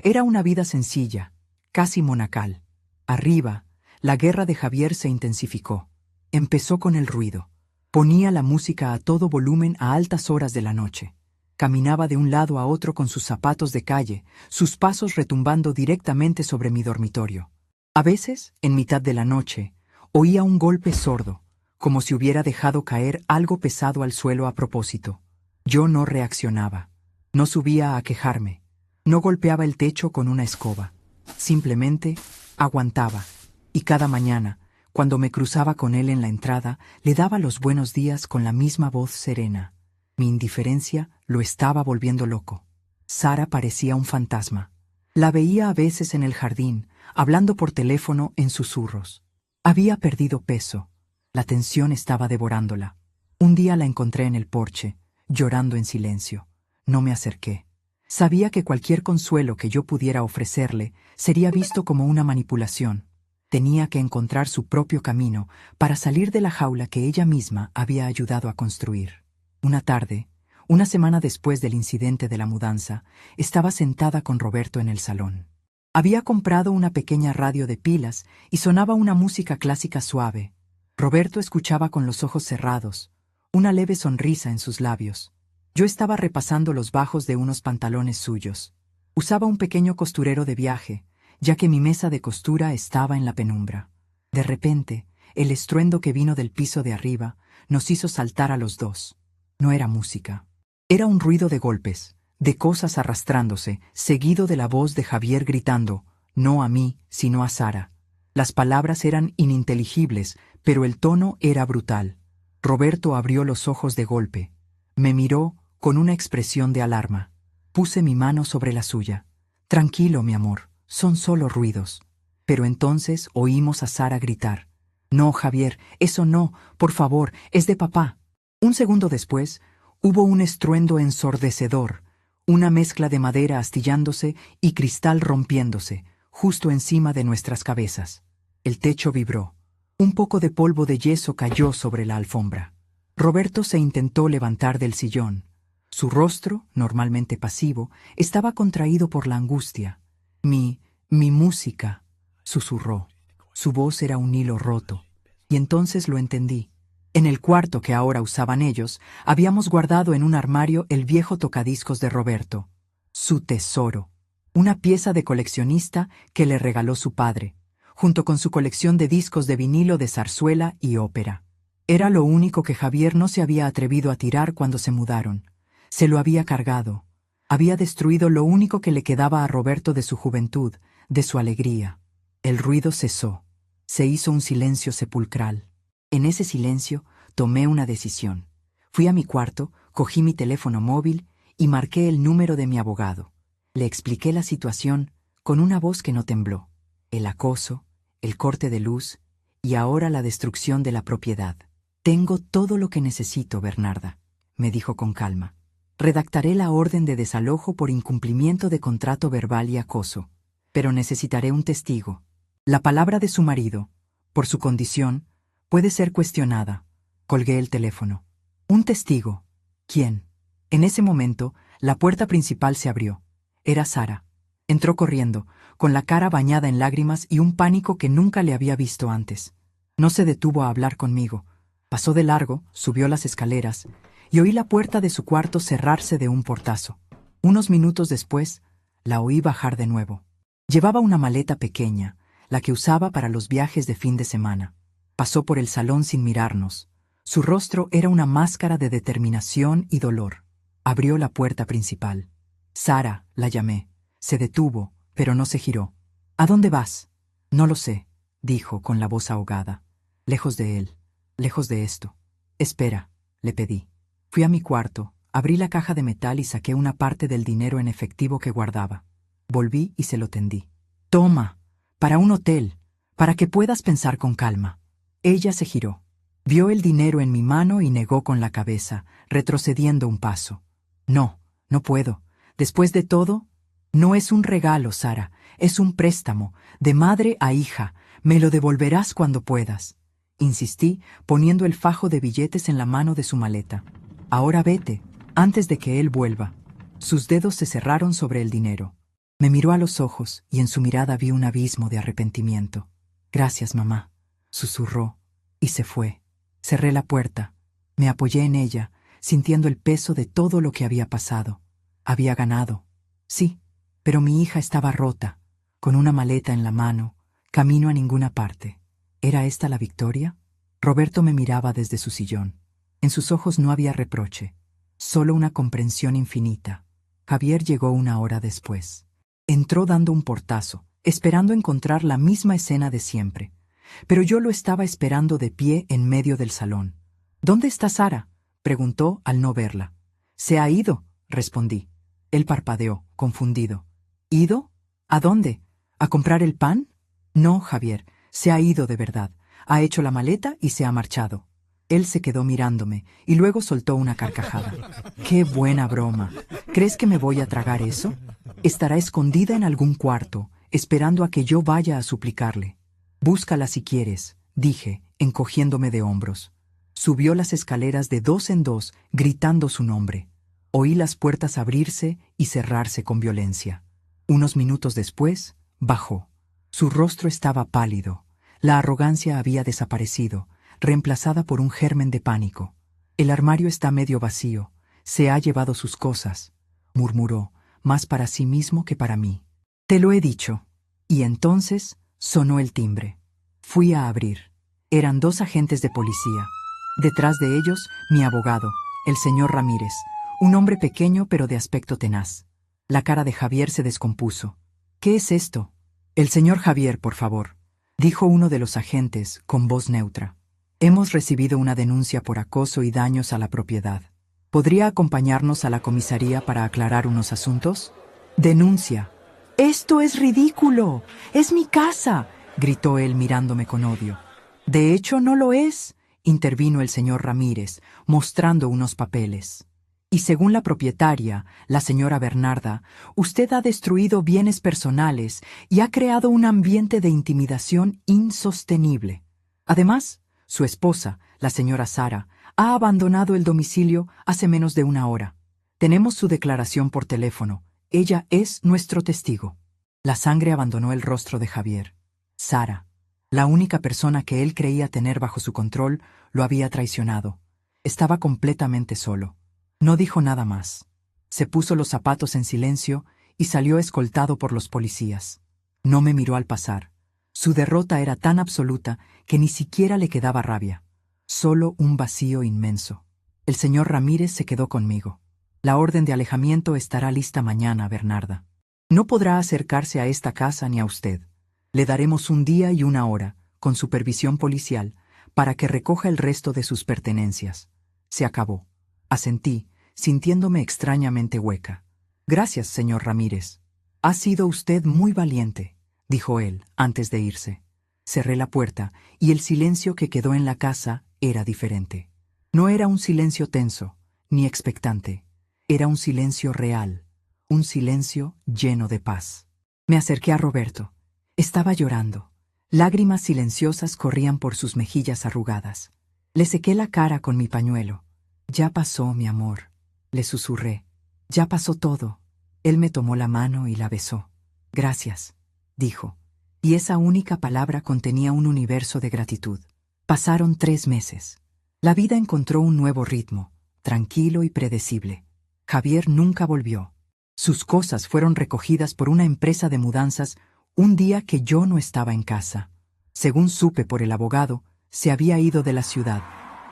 Speaker 1: Era una vida sencilla, casi monacal. Arriba, la guerra de Javier se intensificó. Empezó con el ruido. Ponía la música a todo volumen a altas horas de la noche. Caminaba de un lado a otro con sus zapatos de calle, sus pasos retumbando directamente sobre mi dormitorio. A veces, en mitad de la noche, oía un golpe sordo, como si hubiera dejado caer algo pesado al suelo a propósito. Yo no reaccionaba. No subía a quejarme. No golpeaba el techo con una escoba. Simplemente aguantaba. Y cada mañana, cuando me cruzaba con él en la entrada, le daba los buenos días con la misma voz serena. Mi indiferencia lo estaba volviendo loco. Sara parecía un fantasma. La veía a veces en el jardín, hablando por teléfono en susurros. Había perdido peso. La tensión estaba devorándola. Un día la encontré en el porche, llorando en silencio. No me acerqué. Sabía que cualquier consuelo que yo pudiera ofrecerle sería visto como una manipulación. Tenía que encontrar su propio camino para salir de la jaula que ella misma había ayudado a construir. Una tarde, una semana después del incidente de la mudanza, estaba sentada con Roberto en el salón. Había comprado una pequeña radio de pilas y sonaba una música clásica suave. Roberto escuchaba con los ojos cerrados, una leve sonrisa en sus labios. Yo estaba repasando los bajos de unos pantalones suyos. Usaba un pequeño costurero de viaje, ya que mi mesa de costura estaba en la penumbra. De repente, el estruendo que vino del piso de arriba nos hizo saltar a los dos. No era música. Era un ruido de golpes, de cosas arrastrándose, seguido de la voz de Javier gritando, no a mí, sino a Sara. Las palabras eran ininteligibles, pero el tono era brutal. Roberto abrió los ojos de golpe. Me miró con una expresión de alarma. Puse mi mano sobre la suya. Tranquilo, mi amor, son solo ruidos. Pero entonces oímos a Sara gritar. No, Javier, eso no, por favor, es de papá. Un segundo después, hubo un estruendo ensordecedor, una mezcla de madera astillándose y cristal rompiéndose, justo encima de nuestras cabezas. El techo vibró. Un poco de polvo de yeso cayó sobre la alfombra. Roberto se intentó levantar del sillón. Su rostro, normalmente pasivo, estaba contraído por la angustia. Mi música, susurró. Su voz era un hilo roto. Y entonces lo entendí. En el cuarto que ahora usaban ellos, habíamos guardado en un armario el viejo tocadiscos de Roberto. Su tesoro. Una pieza de coleccionista que le regaló su padre, junto con su colección de discos de vinilo de zarzuela y ópera. Era lo único que Javier no se había atrevido a tirar cuando se mudaron. Se lo había cargado. Había destruido lo único que le quedaba a Roberto de su juventud, de su alegría. El ruido cesó. Se hizo un silencio sepulcral. En ese silencio tomé una decisión. Fui a mi cuarto, cogí mi teléfono móvil y marqué el número de mi abogado. Le expliqué la situación con una voz que no tembló. El acoso, el corte de luz y ahora la destrucción de la propiedad. Tengo todo lo que necesito, Bernarda, me dijo con calma. Redactaré la orden de desalojo por incumplimiento de contrato verbal y acoso, pero necesitaré un testigo. La palabra de su marido, por su condición, puede ser cuestionada. Colgué el teléfono. Un testigo. ¿Quién? En ese momento, la puerta principal se abrió. Era Sara. Entró corriendo, con la cara bañada en lágrimas y un pánico que nunca le había visto antes. No se detuvo a hablar conmigo. Pasó de largo, subió las escaleras, y oí la puerta de su cuarto cerrarse de un portazo. Unos minutos después, la oí bajar de nuevo. Llevaba una maleta pequeña, la que usaba para los viajes de fin de semana. Pasó por el salón sin mirarnos. Su rostro era una máscara de determinación y dolor. Abrió la puerta principal. Sara, la llamé. Se detuvo, pero no se giró. ¿A dónde vas? No lo sé, dijo con la voz ahogada. Lejos de él, lejos de esto. Espera, le pedí. Fui a mi cuarto, abrí la caja de metal y saqué una parte del dinero en efectivo que guardaba. Volví y se lo tendí. Toma, para un hotel, para que puedas pensar con calma. Ella se giró. Vio el dinero en mi mano y negó con la cabeza, retrocediendo un paso. No, no puedo. Después de todo, no es un regalo, Sara, es un préstamo, de madre a hija. Me lo devolverás cuando puedas. Insistí, poniendo el fajo de billetes en la mano de su maleta. Ahora vete, antes de que él vuelva. Sus dedos se cerraron sobre el dinero. Me miró a los ojos y en su mirada vi un abismo de arrepentimiento. Gracias, mamá, susurró, y se fue. Cerré la puerta. Me apoyé en ella, sintiendo el peso de todo lo que había pasado. Había ganado. Sí, pero mi hija estaba rota, con una maleta en la mano, camino a ninguna parte. ¿Era esta la victoria? Roberto me miraba desde su sillón. En sus ojos no había reproche, solo una comprensión infinita. Javier llegó una hora después. Entró dando un portazo, esperando encontrar la misma escena de siempre. Pero yo lo estaba esperando de pie en medio del salón. ¿Dónde está Sara?, preguntó al no verla. Se ha ido, respondí. Él parpadeó, confundido. ¿Ido? ¿A dónde? ¿A comprar el pan? No, Javier, se ha ido de verdad. Ha hecho la maleta y se ha marchado. Él se quedó mirándome y luego soltó una carcajada. ¡Qué buena broma! ¿Crees que me voy a tragar eso? Estará escondida en algún cuarto, esperando a que yo vaya a suplicarle. Búscala si quieres, dije, encogiéndome de hombros. Subió las escaleras de dos en dos, gritando su nombre. Oí las puertas abrirse y cerrarse con violencia. Unos minutos después, bajó. Su rostro estaba pálido. La arrogancia había desaparecido, reemplazada por un germen de pánico. El armario está medio vacío. Se ha llevado sus cosas, murmuró, más para sí mismo que para mí. Te lo he dicho. Y entonces sonó el timbre. Fui a abrir. Eran dos agentes de policía. Detrás de ellos, mi abogado, el señor Ramírez, un hombre pequeño pero de aspecto tenaz. La cara de Javier se descompuso. ¿Qué es esto? El señor Javier, por favor, dijo uno de los agentes con voz neutra. Hemos recibido una denuncia por acoso y daños a la propiedad. ¿Podría acompañarnos a la comisaría para aclarar unos asuntos? Denuncia. ¡Esto es ridículo! ¡Es mi casa!, gritó él mirándome con odio. De hecho, no lo es, intervino el señor Ramírez, mostrando unos papeles. Y según la propietaria, la señora Bernarda, usted ha destruido bienes personales y ha creado un ambiente de intimidación insostenible. Además, su esposa, la señora Sara, ha abandonado el domicilio hace menos de una hora. Tenemos su declaración por teléfono. Ella es nuestro testigo. La sangre abandonó el rostro de Javier. Sara, la única persona que él creía tener bajo su control, lo había traicionado. Estaba completamente solo. No dijo nada más. Se puso los zapatos en silencio y salió escoltado por los policías. No me miró al pasar. Su derrota era tan absoluta que ni siquiera le quedaba rabia. Solo un vacío inmenso. El señor Ramírez se quedó conmigo. La orden de alejamiento estará lista mañana, Bernarda. No podrá acercarse a esta casa ni a usted. Le daremos un día y una hora, con supervisión policial, para que recoja el resto de sus pertenencias. Se acabó. Asentí, sintiéndome extrañamente hueca. Gracias, señor Ramírez. Ha sido usted muy valiente, dijo él, antes de irse. Cerré la puerta, y el silencio que quedó en la casa era diferente. No era un silencio tenso, ni expectante. Era un silencio real, un silencio lleno de paz. Me acerqué a Roberto. Estaba llorando. Lágrimas silenciosas corrían por sus mejillas arrugadas. Le sequé la cara con mi pañuelo. Ya pasó, mi amor, le susurré. Ya pasó todo. Él me tomó la mano y la besó. Gracias, dijo. Y esa única palabra contenía un universo de gratitud. Pasaron 3 meses. La vida encontró un nuevo ritmo, tranquilo y predecible. Javier nunca volvió. Sus cosas fueron recogidas por una empresa de mudanzas un día que yo no estaba en casa. Según supe por el abogado, se había ido de la ciudad.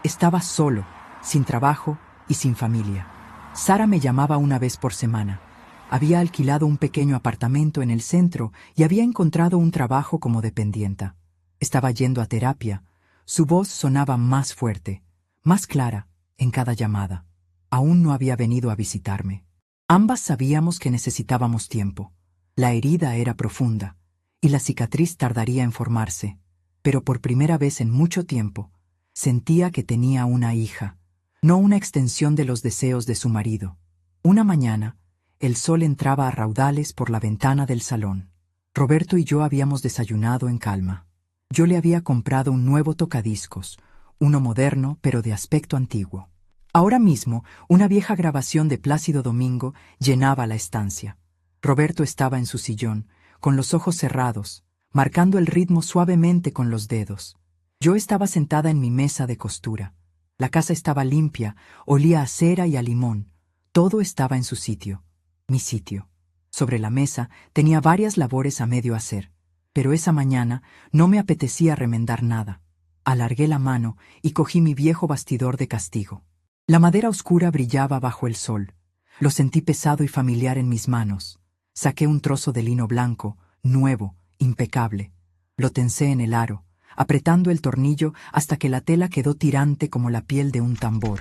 Speaker 1: Estaba solo, sin trabajo y sin familia. Sara me llamaba una vez por semana. Había alquilado un pequeño apartamento en el centro y había encontrado un trabajo como dependienta. Estaba yendo a terapia. Su voz sonaba más fuerte, más clara, en cada llamada. Aún no había venido a visitarme. Ambas sabíamos que necesitábamos tiempo. La herida era profunda, y la cicatriz tardaría en formarse, pero por primera vez en mucho tiempo, sentía que tenía una hija, no una extensión de los deseos de su marido. Una mañana, el sol entraba a raudales por la ventana del salón. Roberto y yo habíamos desayunado en calma. Yo le había comprado un nuevo tocadiscos, uno moderno pero de aspecto antiguo. Ahora mismo, una vieja grabación de Plácido Domingo llenaba la estancia. Roberto estaba en su sillón, con los ojos cerrados, marcando el ritmo suavemente con los dedos. Yo estaba sentada en mi mesa de costura. La casa estaba limpia, olía a cera y a limón. Todo estaba en su sitio. Mi sitio. Sobre la mesa tenía varias labores a medio hacer, pero esa mañana no me apetecía remendar nada. Alargué la mano y cogí mi viejo bastidor de castigo. La madera oscura brillaba bajo el sol. Lo sentí pesado y familiar en mis manos. Saqué un trozo de lino blanco, nuevo, impecable. Lo tensé en el aro, apretando el tornillo hasta que la tela quedó tirante como la piel de un tambor.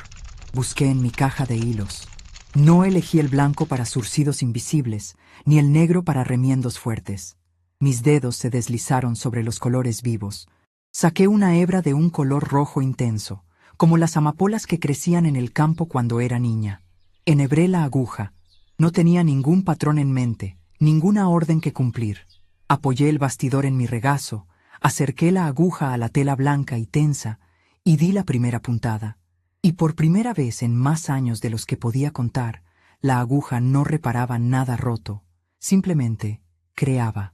Speaker 1: Busqué en mi caja de hilos. No elegí el blanco para zurcidos invisibles, ni el negro para remiendos fuertes. Mis dedos se deslizaron sobre los colores vivos. Saqué una hebra de un color rojo intenso, como las amapolas que crecían en el campo cuando era niña. Enhebré la aguja. No tenía ningún patrón en mente, ninguna orden que cumplir. Apoyé el bastidor en mi regazo, acerqué la aguja a la tela blanca y tensa, y di la primera puntada. Y por primera vez en más años de los que podía contar, la aguja no reparaba nada roto, simplemente creaba.